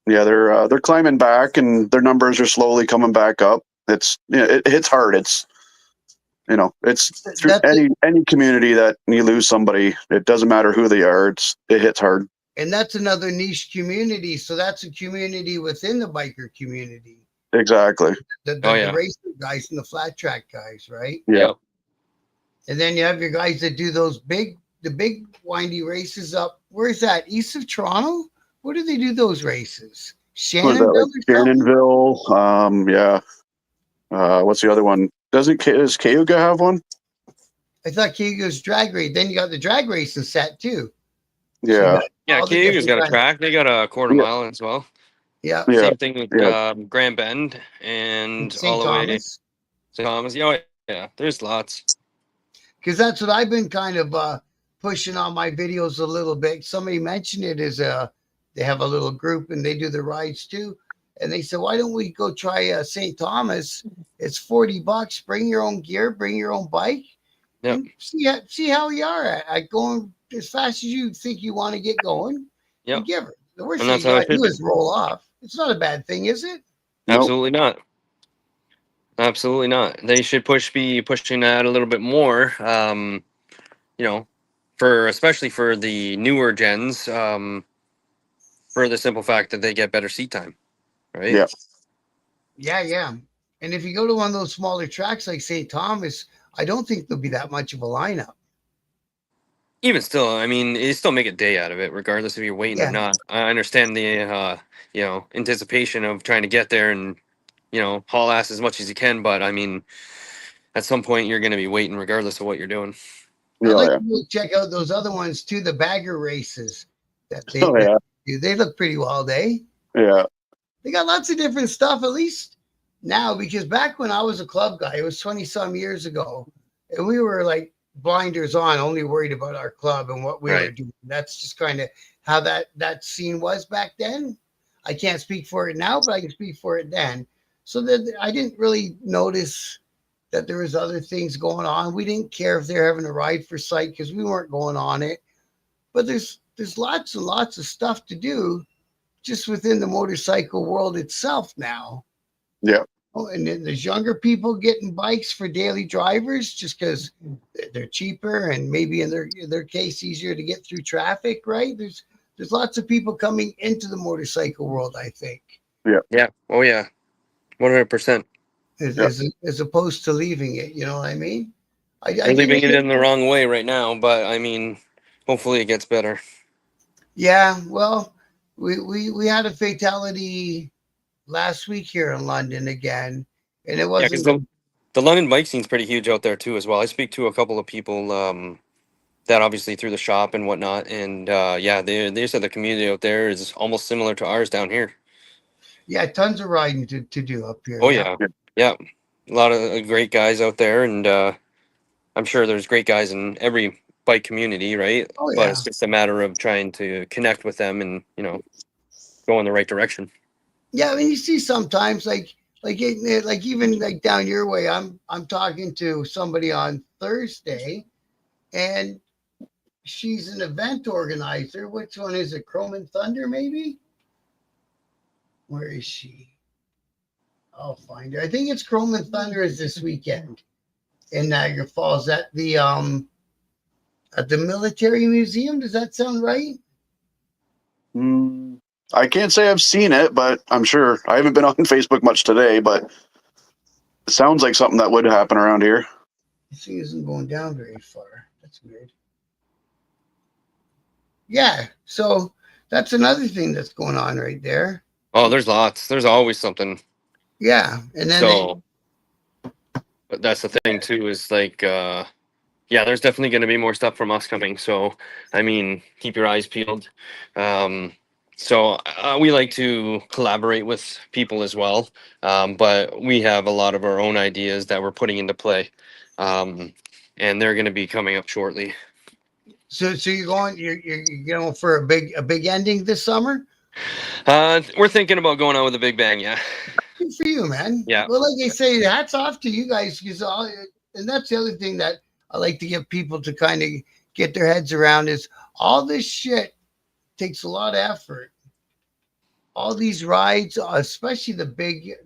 Yeah, they're climbing back, and their numbers are slowly coming back up. It's it hits hard. It's through any community that you lose somebody. It doesn't matter who they are. It hits hard. And that's another niche community. So that's a community within the biker community. Exactly. The racer guys and the flat track guys, right? Yeah. And then you have your guys that do the big windy races up. Where's that? East of Toronto? Where do they do those races? Shannonville? Shannonville. Yeah. What's the other one? Does Cayuga have one? I thought Cayuga's drag race. Then you got the drag racing set too. Yeah. So Cayuga's got a track. They got a quarter mile as well. Yeah. Same thing with Grand Bend and all the way to St. Thomas. Yeah. There's lots. Because that's what I've been kind of pushing on my videos a little bit. Somebody mentioned it as they have a little group and they do the rides too. And they said, why don't we go try St. Thomas? It's $40. Bring your own gear, bring your own bike. Yep. And see how you are at going as fast as you think you want to get going. Yep. Give it. The worst thing you got to do is roll off. It's not a bad thing, is it? Absolutely not. Absolutely not. They should be pushing that a little bit more. Especially for the newer gens, for the simple fact that they get better seat time, right? Yeah. And if you go to one of those smaller tracks like St. Thomas, I don't think there'll be that much of a lineup. Even still, I mean, you still make a day out of it, regardless if you're waiting or not. I understand the, anticipation of trying to get there and, haul ass as much as you can. But I mean, at some point, you're going to be waiting, regardless of what you're doing. I'd like Yeah. to go check out those other ones too, the bagger races that Oh yeah. do. They look pretty wild, eh? Yeah. They got lots of different stuff, at least now, because back when I was a club guy, it was 20 some years ago, and we were like blinders on, only worried about our club and what we were doing. That's just kind of how that scene was back then. I can't speak for it now, but I can speak for it then. So that I didn't really notice that there was other things going on. We didn't care if they're having a ride for sight because we weren't going on it. But there's lots and lots of stuff to do just within the motorcycle world itself now. Yeah. Oh, and then there's younger people getting bikes for daily drivers just because they're cheaper and maybe in their case easier to get through traffic, right? There's lots of people coming into the motorcycle world, I think. Yeah. Oh yeah. 100%. As opposed to leaving it, you know what I mean? I We're didn't leaving it even, in the wrong way right now, but I mean, hopefully it gets better. yeah, well, we had a fatality last week here in London again, and it Yeah, because wasn't. the London bike scene's pretty huge out there too, as well. I speak to a couple of people that obviously through the shop and whatnot, and yeah, they said the community out there is almost similar to ours down here. Yeah, tons of riding to do up here. Oh Yeah. yeah, a lot of great guys out there, and I'm sure there's great guys in every bike community, right? Oh But yeah. it's just a matter of trying to connect with them and go in the right direction. Yeah, I mean, you see sometimes like even like down your way. I'm talking to somebody on Thursday, and she's an event organizer. Which one is it? Chrome and Thunder, maybe? Where is she? I'll find her. I think it's Chrome and Thunder is this weekend in Niagara Falls at the military museum. Does that sound right? I can't say I've seen it, but I'm sure. I haven't been on Facebook much today, but it sounds like something that would happen around here. She isn't going down very far. That's weird. Yeah, so that's another thing that's going on right there. Oh, there's lots. There's always something. Yeah, and then So, but that's the thing too, is like, yeah, there's definitely going to be more stuff from us coming. So, I mean, keep your eyes peeled. So we like to collaborate with people as well, but we have a lot of our own ideas that we're putting into play, and they're going to be coming up shortly. so you're going for a big ending this summer. We're thinking about going out with a big bang. Yeah. Good for you, man. Yeah. Well, like I say, hats off to you guys because and that's the other thing that I like to get people to kind of get their heads around is all this shit takes a lot of effort. All these rides, especially the big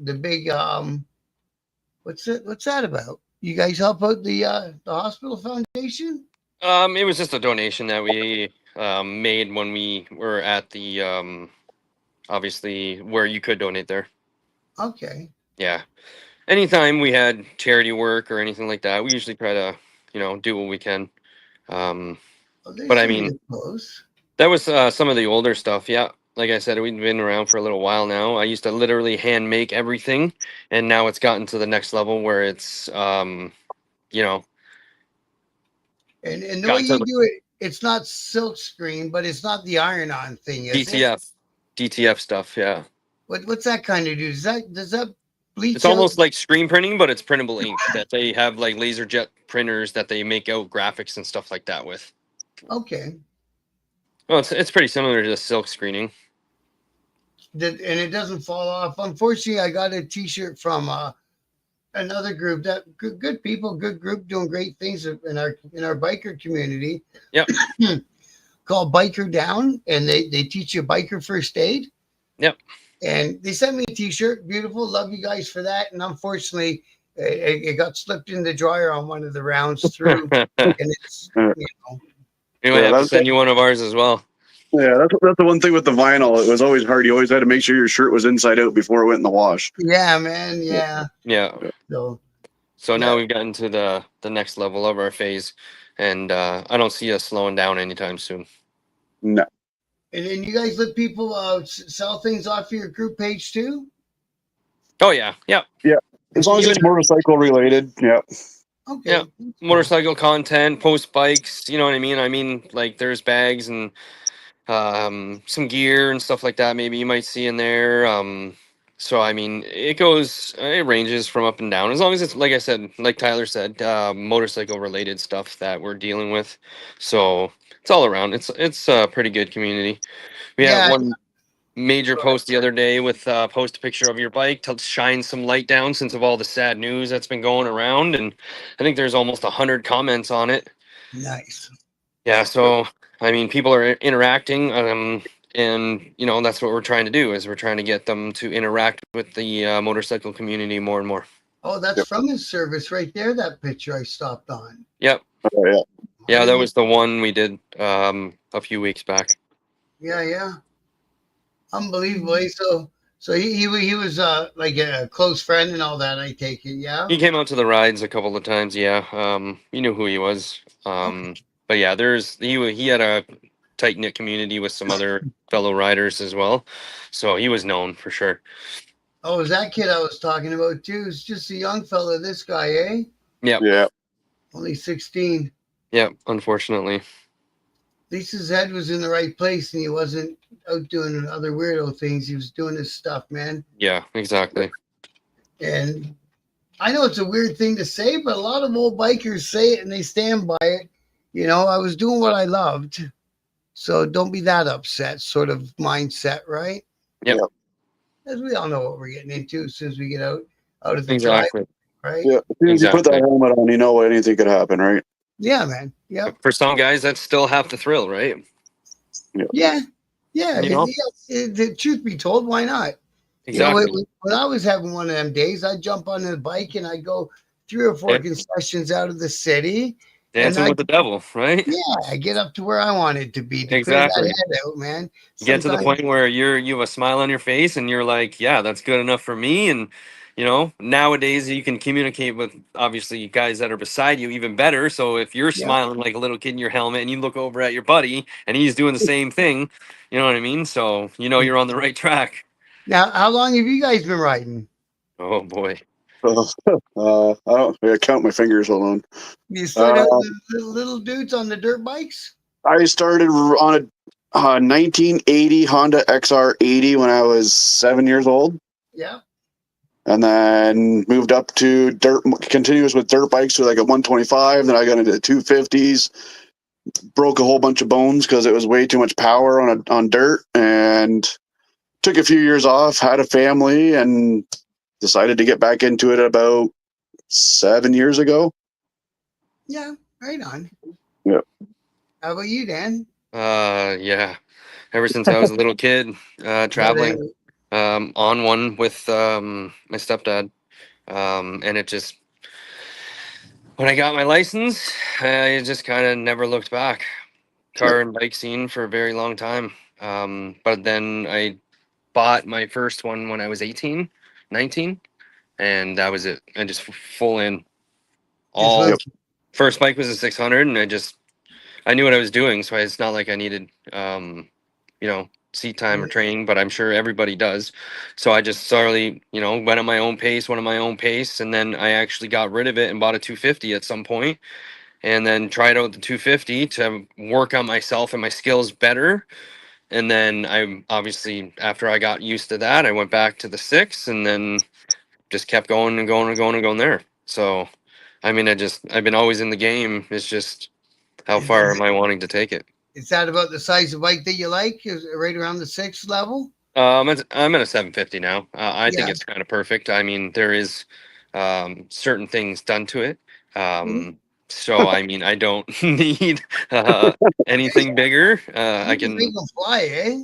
what's that about? You guys help out the hospital foundation? It was just a donation that we made when we were at the obviously where you could donate there. Okay. Yeah. Anytime we had charity work or anything like that, we usually try to, do what we can. But I mean, close. that was some of the older stuff. Yeah. Like I said, we've been around for a little while now. I used to literally hand make everything, and now it's gotten to the next level where it's, you know, And the way you do it, it's not silk screen, but it's not the iron-on thing, is it? DTF stuff. Yeah. What's that kind of do? Does that bleach It's out? almost like screen printing, but it's printable ink that they have like laser jet printers that they make out graphics and stuff like that with. Okay. Well, it's pretty similar to the silk screening. And it doesn't fall off. Unfortunately, I got a T-shirt from another group that good people, good group doing great things in our biker community. Yep. Called Biker Down, and they teach you biker first aid. Yep. And they sent me a T-shirt. Beautiful. Love you guys for that. And unfortunately, it got slipped in the dryer on one of the rounds through. And it's, We might have to send you one of ours as well. Yeah, that's the one thing with the vinyl. It was always hard. You always had to make sure your shirt was inside out before it went in the wash. Yeah, man. Yeah. Yeah. So now we've gotten to the next level of our phase, and I don't see us slowing down anytime soon. No. And then you guys let people sell things off your group page too? Oh yeah, yeah, yeah. As long as it's motorcycle related, yeah. Okay. Yeah, motorcycle content, post bikes. You know what I mean? I mean, like there's bags and some gear and stuff like that. Maybe you might see in there. So I mean, it ranges from up and down as long as it's like I said, like Tyler said, motorcycle related stuff that we're dealing with. So it's all around. It's a pretty good community. We had Yeah. one major Go ahead. post the other day with post a picture of your bike to shine some light down since of all the sad news that's been going around, and I think there's almost 100 comments on it. Nice. Yeah, so I mean people are interacting, and you know that's what we're trying to do is we're trying to get them to interact with the motorcycle community more and more. Oh, that's Yep. from his service right there. That picture I stopped on. Yep. Oh, yeah. Yeah, that was the one we did a few weeks back. Yeah, yeah. Unbelievable. So he was like a close friend and all that. I take it. Yeah. He came out to the rides a couple of times. Yeah, you knew who he was. Okay. But yeah, he had a tight knit community with some other fellow riders as well, so he was known for sure. Oh, is that kid I was talking about too? It's just a young fella. This guy, eh? Yep. Yeah. Only 16. Yep. Unfortunately. At least his head was in the right place and he wasn't out doing other weirdo things. He was doing his stuff, man. Yeah. Exactly. And I know it's a weird thing to say, but a lot of old bikers say it and they stand by it. You know, I was doing what I loved. So don't be that upset, sort of mindset, right? Yep. As we all know what we're getting into as soon as we get out of the Exactly. drive, right? Yeah. As soon as you put that Exactly. helmet on, you know anything could happen, right? Yeah, man. Yep. For some guys, that's still half the thrill, right? Yeah. Yeah. You know? The truth be told, why not? Exactly. You know, when I was having one of them days, I'd jump on the bike and I'd go 3 or 4 Yeah. concessions out of the city. Dancing And with the devil, right? yeah, I get up to where I wanted to be to Exactly. clear that head out, man. You get to the Sometimes, point where you have a smile on your face and you're like, yeah, that's good enough for me. And you know, nowadays you can communicate with obviously guys that are beside you even better. So if you're yeah. smiling like a little kid in your helmet and you look over at your buddy and he's doing the same thing, you know what I mean? So you know you're on the right track. Now, how long have you guys been riding? Oh boy. I count my fingers. Hold on. You start out Uh, with little dudes on the dirt bikes? I started on a 1980 Honda XR80 when I was 7 years old, Yeah. and then moved up to continuous with dirt bikes to like a 125. Then I got into the 250s, broke a whole bunch of bones because it was way too much power on dirt, and took a few years off, had a family, and decided to get back into it about 7 years ago. Yeah. Right on. Yeah. How about you, Dan? Yeah. Ever since I was a little kid, traveling on one with my stepdad. And it just when I got my license, I just kind of never looked back. Car and bike scene for a very long time. But then I bought my first one when I was 18, 19, and that was it. I just full in. Just All look, first bike was a 600, and I knew what I was doing, so it's not like I needed you know, seat time or training, but I'm sure everybody does. So I just slowly, you know, went at my own pace, and then I actually got rid of it and bought a 250 at some point, and then tried out the 250 to work on myself and my skills better. And then I obviously, after I got used to that, I went back to the six, and then just kept going and going and going and going there. So, I mean, I've been always in the game. It's just how far am I wanting to take it? is that about the size of bike that you like? Is it right around the 6 level? I'm at a 750 now. I think Yeah. it's kind of perfect. I mean, there is certain things done to it. So I mean, I don't need anything bigger. You can make them fly, eh?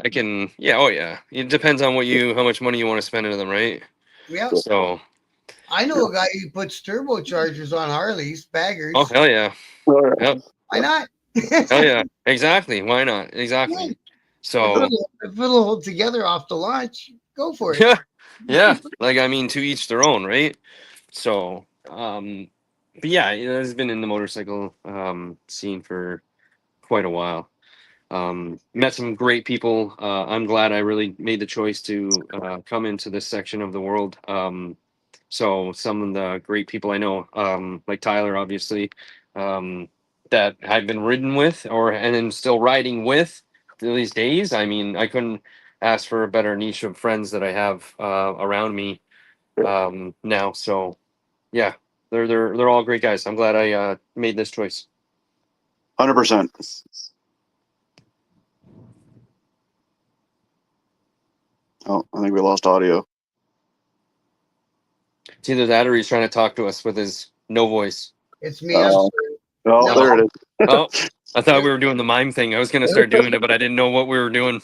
I can, yeah, oh yeah. It depends on how much money you want to spend into them, right? Yeah. So, I know a guy who puts turbochargers on Harleys, baggers. oh hell yeah, yep, Why not? hell yeah, exactly. Why not? Yeah. Exactly. If So, it'll hold together off the launch, go for it. yeah, yeah. Like I mean, to each their own, right? So, but yeah, you know, it's been in the motorcycle scene for quite a while. Met some great people. I'm glad I really made the choice to come into this section of the world. So some of the great people I know, like Tyler, obviously, that I've been ridden with, and then still riding with to these days. I mean, I couldn't ask for a better niche of friends that I have around me now. So yeah, they're all great guys. I'm glad I made this choice. 100%. Oh, I think we lost audio. It's either that or he's trying to talk to us with his no voice. It's me. I'm sorry. Oh, No. there it is. Oh, I thought we were doing the mime thing. I was gonna start doing it, but I didn't know what we were doing.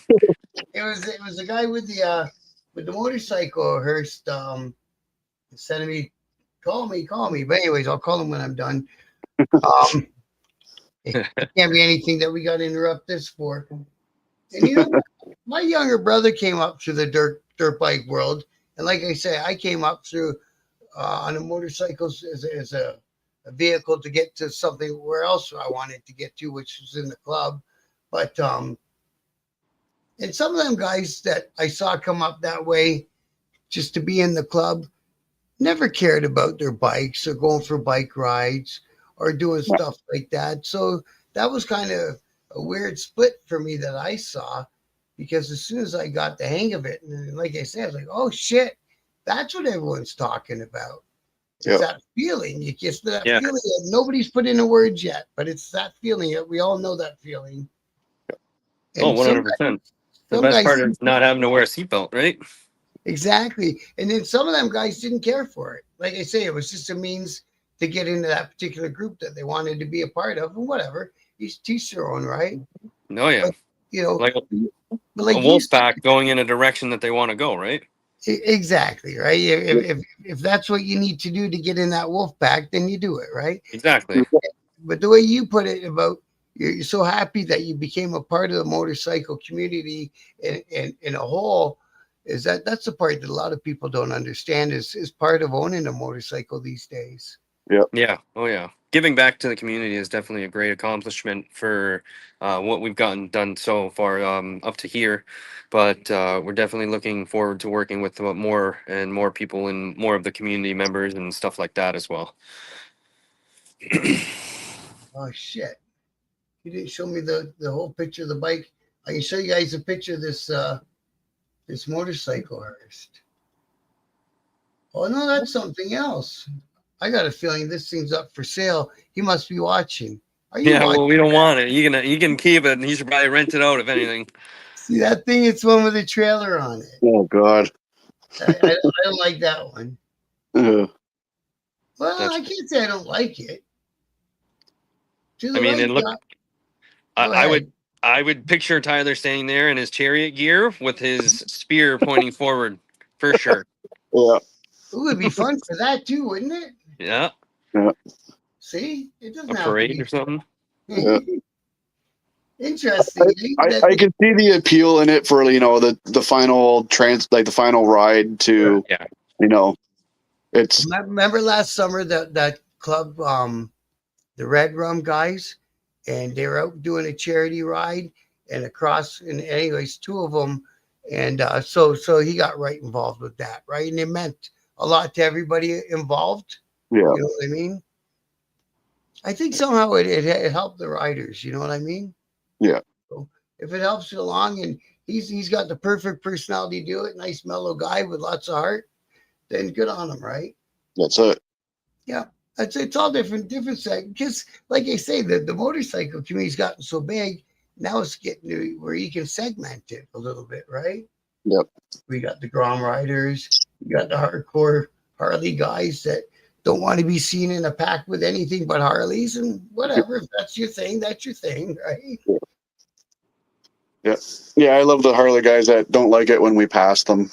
It was the guy with the motorcycle Hearst sending me, call me. But anyways, I'll call him when I'm done. It can't be anything that we got to interrupt this for. And you know, my younger brother came up through the dirt bike world, and like I say, I came up through on a motorcycle as a vehicle to get to something where else I wanted to get to, which was in the club. But and some of them guys that I saw come up that way just to be in the club never cared about their bikes or going for bike rides or doing stuff like that. So that was kind of a weird split for me that I saw, because as soon as I got the hang of it, and like I said, I was like, oh shit, that's what everyone's talking about. It's that feeling. You get that feeling that nobody's put into words yet, but it's that feeling that we all know that feeling. And 100%. The best part is not having to wear a seatbelt, right? Exactly. And then some of them guys didn't care for it. Like I say, it was just a means to get into that particular group that they wanted to be a part of, and whatever. Each their own, right? Oh yeah. But, you know, like a wolf pack going in a direction that they want to go, right? Exactly, right. If that's what you need to do to get in that wolf pack, then you do it, right? Exactly. But the way you put it about you're so happy that you became a part of the motorcycle community in a whole, is that's the part that a lot of people don't understand is part of owning a motorcycle these days. Yeah. Oh yeah. Giving back to the community is definitely a great accomplishment for what we've gotten done so far up to here. But we're definitely looking forward to working with more and more people and more of the community members and stuff like that as well. Oh shit! You didn't show me the whole picture of the bike. I can show you guys a picture of this motorcycle Hearst. Oh no, that's something else. I got a feeling this thing's up for sale. He must be watching. Are you watching? Well, we don't want it. You can keep it, and you should probably rent it out if anything. See that thing? It's one with a trailer on it. Oh God. I don't like that one. Well, I can't say I don't like it. I mean, it looked. I would picture Tyler standing there in his chariot gear with his spear pointing forward, for sure. Yeah. It would be fun for that too, wouldn't it? Yeah. See, it doesn't a have parade to be or something. Yeah. Interesting. I can see the appeal in it for the final the final ride to it's. Remember last summer that club, the Red Rum guys, and they were out doing a charity ride and anyways, two of them, and so he got right involved with that, right, and it meant a lot to everybody involved. Yeah, you know what I mean. I think somehow it helped the riders. You know what I mean? Yeah. So if it helps you along, and he's got the perfect personality to do it, nice mellow guy with lots of heart, then good on him, right? That's it. Yeah. It's all different because like I say, the motorcycle community's gotten so big, now it's getting to where you can segment it a little bit, right? Yep. We got the Grom riders, we got the hardcore Harley guys that don't want to be seen in a pack with anything but Harleys, and whatever. If that's your thing, right? Yeah, I love the Harley guys that don't like it when we pass them.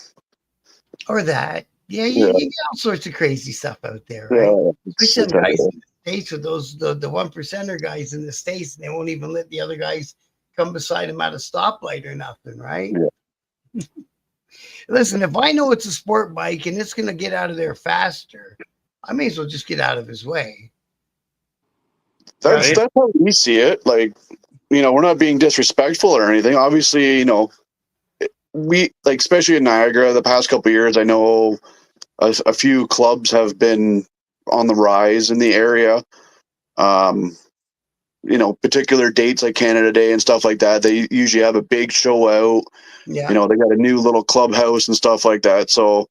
Or that. Yeah, you get all sorts of crazy stuff out there, right? Yeah, especially some guys in the States with those the 1%er guys in the States, and they won't even let the other guys come beside them at a stoplight or nothing, right? Yeah. Listen, if I know it's a sport bike and it's going to get out of there faster, I may as well just get out of his way. That's how we see it. Like, we're not being disrespectful or anything. Obviously, we, like, especially in Niagara, the past couple of years, I know a few clubs have been on the rise in the area. Particular dates like Canada Day and stuff like that, they usually have a big show out. Yeah. They got a new little clubhouse and stuff like that. So,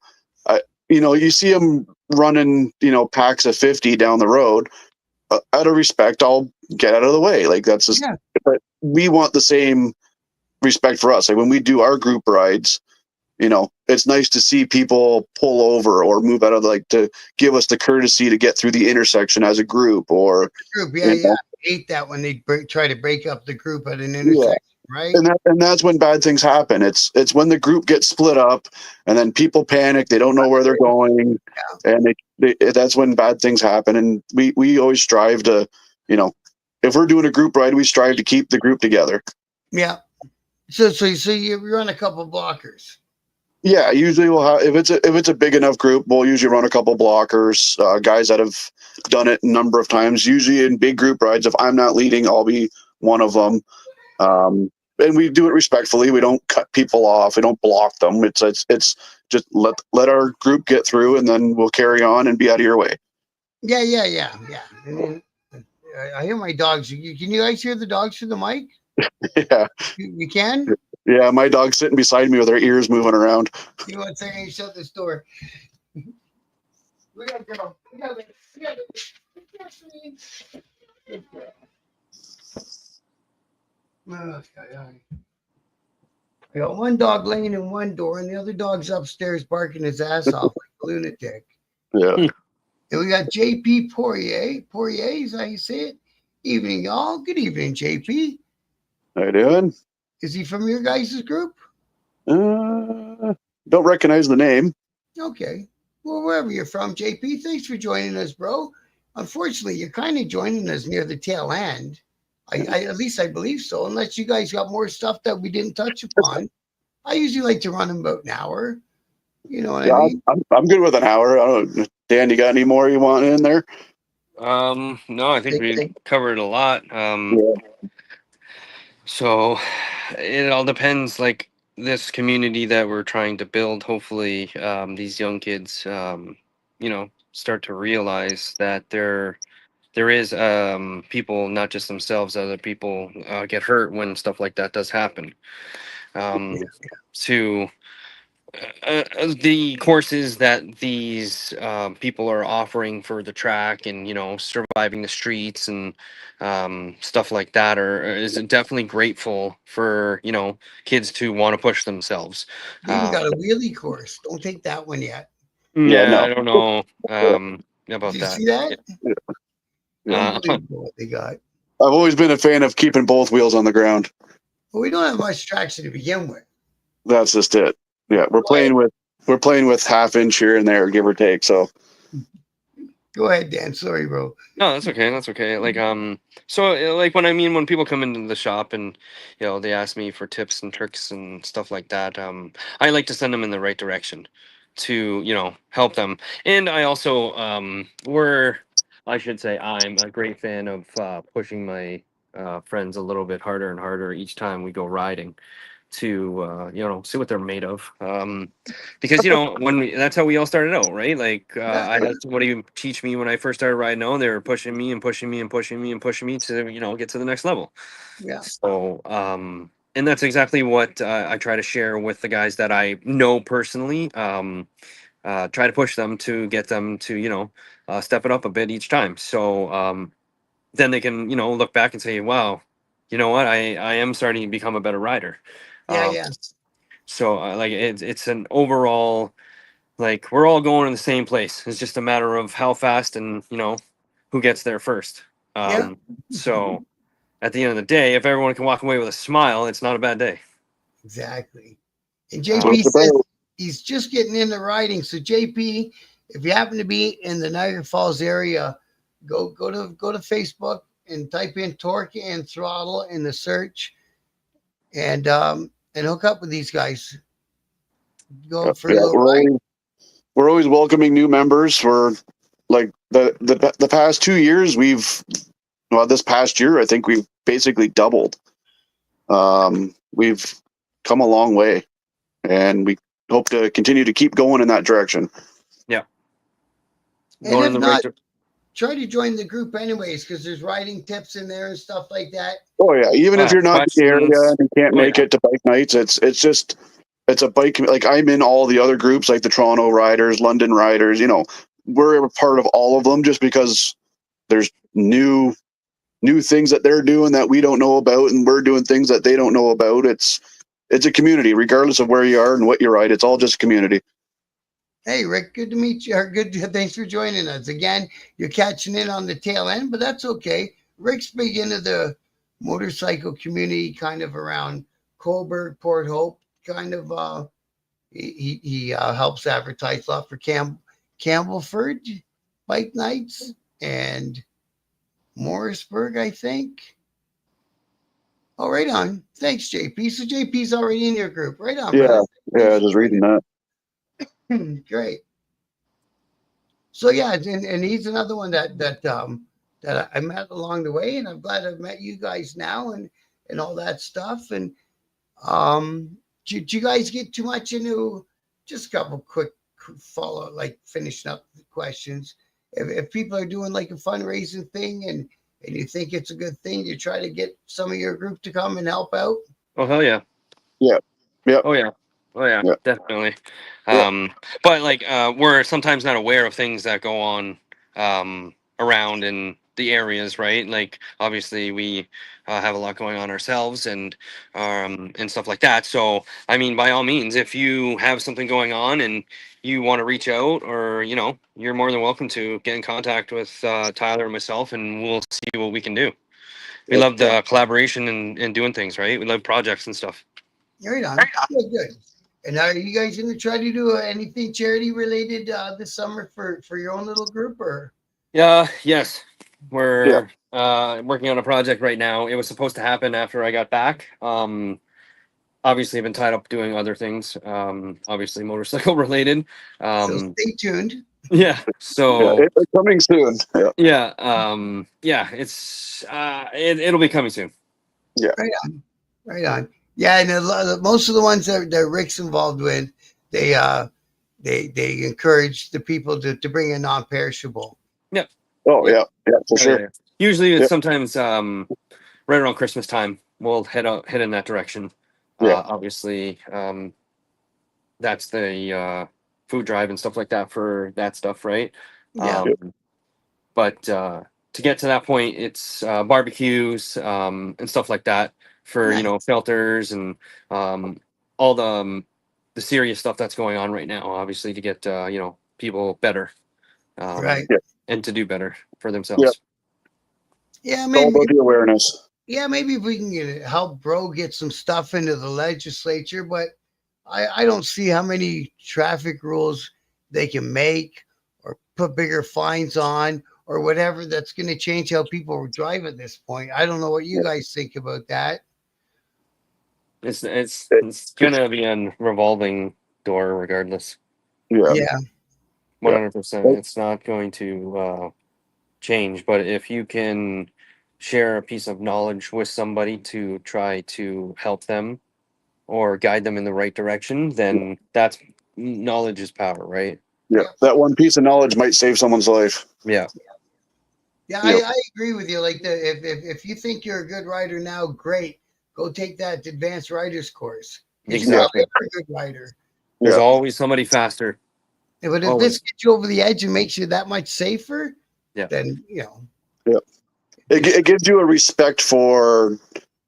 you see them running, packs of 50 down the road. Out of respect, I'll get out of the way. Like that's just. Yeah. But we want the same respect for us. Like when we do our group rides, it's nice to see people pull over or move out of to give us the courtesy to get through the intersection as a group or Group. Yeah. I hate that when they try to break up the group at an intersection, right? And that's when bad things happen. It's when the group gets split up and then people panic. They don't know where they're going. Yeah. And that's when bad things happen. And we always strive to, if we're doing a group ride, we strive to keep the group together. Yeah. So you run a couple blockers. Yeah, usually we'll have if it's a big enough group, we'll usually run a couple blockers. Guys that have done it a number of times. Usually in big group rides, if I'm not leading, I'll be one of them. And we do it respectfully. We don't cut people off. We don't block them. It's just let our group get through, and then we'll carry on and be out of your way. Yeah. And then, I hear my dogs. Can you guys hear the dogs through the mic? Yeah. You can? Yeah, my dog's sitting beside me with her ears moving around. You want to shut this door? We gotta go. I got one dog laying in one door, and the other dog's upstairs barking his ass off like a lunatic. Yeah. And we got JP Poirier. Poirier, is that how you say it? Evening, y'all. Good evening, JP. How you doing? Is he from your guys' group? Don't recognize the name. Okay. Well, wherever you're from, JP, thanks for joining us, bro. Unfortunately, you're kind of joining us near the tail end. I at least I believe so, unless you guys got more stuff that we didn't touch upon. I usually like to run them about an hour. You know what I mean? I'm good with an hour. I don't. Dan, you got any more you want in there? No, I think we covered a lot. So it all depends. Like this community that we're trying to build, hopefully, these young kids, start to realize that there is people, not just themselves, other people get hurt when stuff like that does happen. To the courses that these people are offering for the track and surviving the streets and stuff like that is definitely grateful for kids to want to push themselves. We even got a wheelie course. Don't take that one yet. No. I don't know about Did you that. see that? Yeah. Unbelievable what they got. I've always been a fan of keeping both wheels on the ground. Well, we don't have much traction to begin with. That's just it. Yeah, we're playing with half inch here and there, give or take. So go ahead, Dan. Sorry, bro. No, that's okay. That's okay. Like so like when people come into the shop and they ask me for tips and tricks and stuff like that, I like to send them in the right direction to help them. And I also I'm a great fan of pushing my friends a little bit harder and harder each time we go riding to see what they're made of, because that's how we all started out, right? Like I had somebody teach me when I first started riding out. They were pushing me and pushing me and pushing me and pushing me to get to the next level. So and that's exactly what I try to share with the guys that I know personally. Try to push them to get them to step it up a bit each time, so then they can look back and say, wow, you know what, I am starting to become a better rider. So like it's an overall, like we're all going to the same place. It's just a matter of how fast and who gets there first. So at the end of the day, if everyone can walk away with a smile, it's not a bad day. Exactly. And JP says he's just getting into riding. So JP, if you happen to be in the Niagara Falls area, go to Facebook and type in Torque and Throttle in the search, and hook up with these guys. Go for a little ride. We're always welcoming new members. For like the past 2 years, this past year, I think we've basically doubled. We've come a long way, and we hope to continue to keep going in that direction. Yeah. And going in if the right. not, try to join the group anyways, because there's riding tips in there and stuff like that. Oh yeah, even if you're not in the area Questions. and you can't Oh, make yeah. it to bike nights, it's a bike. Like I'm in all the other groups, like the Toronto Riders, London Riders. You know, we're a part of all of them just because there's new things that they're doing that we don't know about, and we're doing things that they don't know about. It's a community, regardless of where you are and what you ride. It's all just community. Hey, Rick, good to meet you. Or good. Thanks for joining us again. You're catching in on the tail end, but that's okay. Rick's big into the motorcycle community, kind of around Coburg, Port Hope, kind of. He helps advertise a lot for Campbellford bike nights and Morrisburg, I think. Oh, right on. Thanks, JP. So JP's already in your group. Right on, Yeah, brother. yeah. Just reading that. Great. So yeah, and he's another one that I met along the way, and I'm glad I've met you guys now and all that stuff. And did you guys get too much into just a couple quick follow, like finishing up the questions? If people are doing like a fundraising thing and you think it's a good thing, you try to get some of your group to come and help out. Oh hell yeah. Yeah, yeah, Oh yeah. Oh yeah, yeah. definitely. Yeah. But like we're sometimes not aware of things that go on around in the areas, right? Like obviously we have a lot going on ourselves and stuff like that. So I mean, by all means, if you have something going on and you want to reach out, or you're more than welcome to get in contact with Tyler and myself, and we'll see what we can do. We Yep. love the collaboration and doing things, right? We love projects and stuff. Right on. Good. And are you guys going to try to do anything charity related this summer for your own little group or? Yeah, yes. Yeah. We're working on a project right now. It was supposed to happen after I got back. Obviously I've been tied up doing other things, obviously motorcycle related. So stay tuned. Yeah. Yeah, So it's coming soon. Yeah, yeah, it's it'll be coming soon. yeah, Right on. Right on. Yeah, and most of the ones that Rick's involved with, they they encourage the people to bring a non-perishable. Yeah. oh Yeah. yeah, yeah, for Yeah, sure. yeah. Usually it's Yeah, sometimes right around Christmas time we'll head in that direction. yeah, Obviously that's the food drive and stuff like that for that stuff, right? Yeah. But to get to that point, it's barbecues and stuff like that for Nice. filters and all the serious stuff that's going on right now. Obviously, to get people better Right. yeah, and to do better for yeah. themselves. Yeah, It's all about the awareness. maybe if we can help Bro get some stuff into the legislature, but I don't see how many traffic rules they can make or put bigger fines on or whatever that's going to change how people drive at this point. I don't know what you Yeah, guys think about that. It's gonna be a revolving door regardless. yeah, Yeah, 100%. yeah. It's not going to change, but if you can share a piece of knowledge with somebody to try to help them or guide them in the right direction, then that's knowledge is power, right? Yeah, yeah, that one piece of knowledge might save someone's life. Yeah. yeah. Yep. I agree with you. Like if you think you're a good rider now, great. Go take that advanced riders course because you Yeah, Exactly. probably are a good rider. There's yeah, always somebody faster. But if this Always. gets you over the edge and makes you that much safer, Yeah. then yeah. It gives you a respect for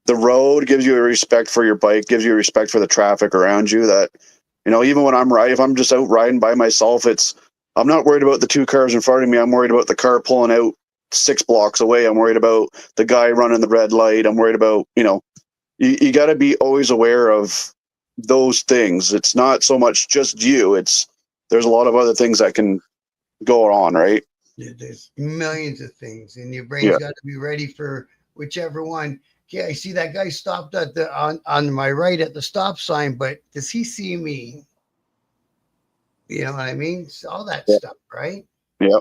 the road, gives you a respect for your bike, gives you a respect for the traffic around you. That even when I'm riding, if I'm just out riding by myself, I'm not worried about the two cars in front of me. I'm worried about the car pulling out 6 blocks away. I'm worried about the guy running the red light. I'm worried about you got to be always aware of those things. It's not so much just you. There's a lot of other things that can go on, right? there's millions of things, and your brain's Yeah, got to be ready for whichever one. Okay, I see that guy stopped at the on my right at the stop sign, but does he see me? You know what I mean? All that yeah, stuff, right? yeah.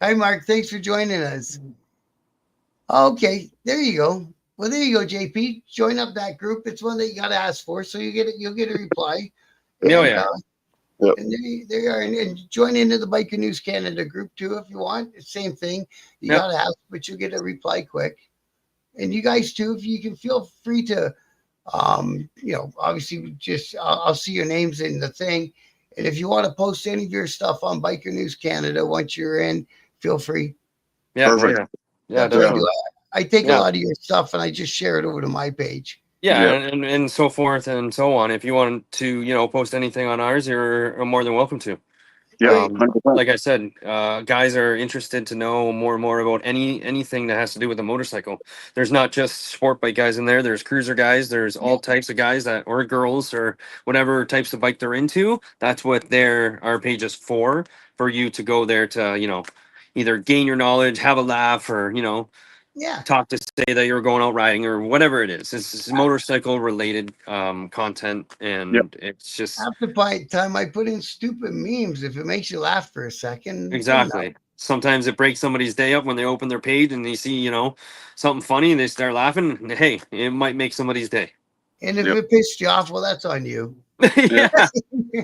Hi, Mark. Thanks for joining us. Okay, there you go. Well, there you go, JP. Join up that group. It's one that you got to ask for, so you'll get a reply. Oh And yeah. Yep. And they are, and join into the Biker News Canada group too if you want. It's same thing. You Yep. gotta ask, but you'll get a reply quick. And you guys too, if you can feel free to, obviously just I'll see your names in the thing. And if you want to post any of your stuff on Biker News Canada once you're in, feel free. Yeah. Perfect. Yeah, That's what I definitely. do. I take a Yeah. lot of your stuff and I just share it over to my page. Yeah, Yep. and so forth and so on. If you want to, post anything on ours, you're more than welcome to. Yeah. Great. 100%. Like I said, guys are interested to know more and more about anything that has to do with a motorcycle. There's not just sport bike guys in there. There's cruiser guys. There's all types of guys or girls or whatever types of bike they're into. That's what our page is for you to go there to, either gain your knowledge, have a laugh, or Yeah. talk to say that you're going out riding or whatever it is. It's motorcycle related content, and Yep. it's just Half the time I put in stupid memes. If it makes you laugh for a second, good enough. exactly. Sometimes it breaks somebody's day up when they open their page and they see, something funny and they start laughing. And, hey, it might make somebody's day. And if Yep. it pissed you off, well, that's on you.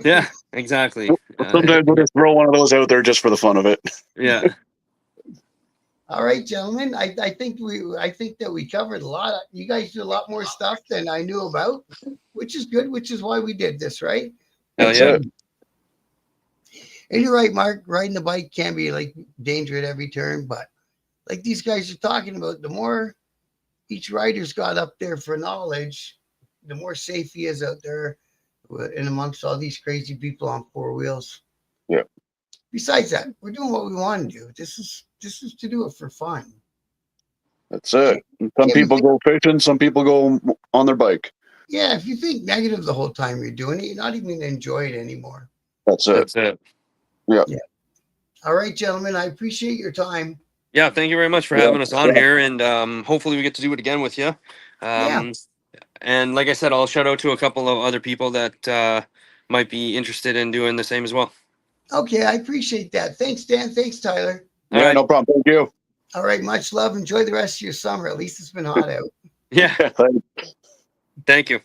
Yeah, exactly. Sometimes we'll just throw one of those out there just for the fun of it. Yeah. All right, gentlemen. I think that we covered a lot. You guys do a lot more stuff than I knew about, which is good. Which is why we did this, right? Hell That's yeah. it. And you're right, Mark. Riding the bike can be like danger at every turn, but like these guys are talking about, the more each rider's got up there for knowledge, the more safe he is out there and amongst all these crazy people on four wheels. Yeah. Besides that, we're doing what we want to do. This is to do it for fun. That's it. Some people go fishing. Some people go on their bike. Yeah, if you think negative the whole time you're doing it, you're not even going to enjoy it anymore. That's it. That's it. Yeah. All right, gentlemen, I appreciate your time. Yeah, thank you very much for having us on here, and hopefully we get to do it again with you. And like I said, I'll shout out to a couple of other people that might be interested in doing the same as well. Okay, I appreciate that. Thanks, Dan. Thanks, Tyler. All Yeah, right. no problem. Thank you. All right, much love. Enjoy the rest of your summer. At least it's been hot out. Yeah, thank you.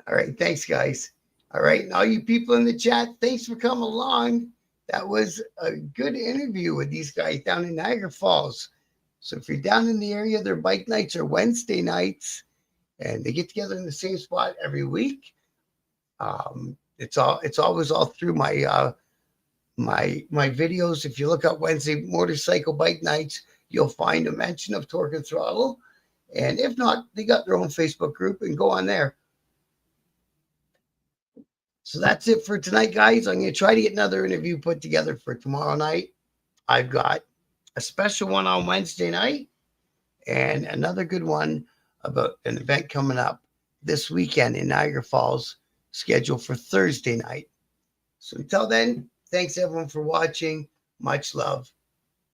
All right, thanks, guys. All right, and all you people in the chat, thanks for coming along. That was a good interview with these guys down in Niagara Falls. So if you're down in the area, their bike nights are Wednesday nights, and they get together in the same spot every week. It's always all through my my videos. If you look up Wednesday motorcycle bike nights, you'll find a mention of Torque Throttle. And if not, they got their own Facebook group, and go on there. So that's it for tonight, guys. I'm going to try to get another interview put together for tomorrow night. I've got a special one on Wednesday night and another good one about an event coming up this weekend in Niagara Falls, scheduled for Thursday night. So until then, thanks everyone for watching. Much love.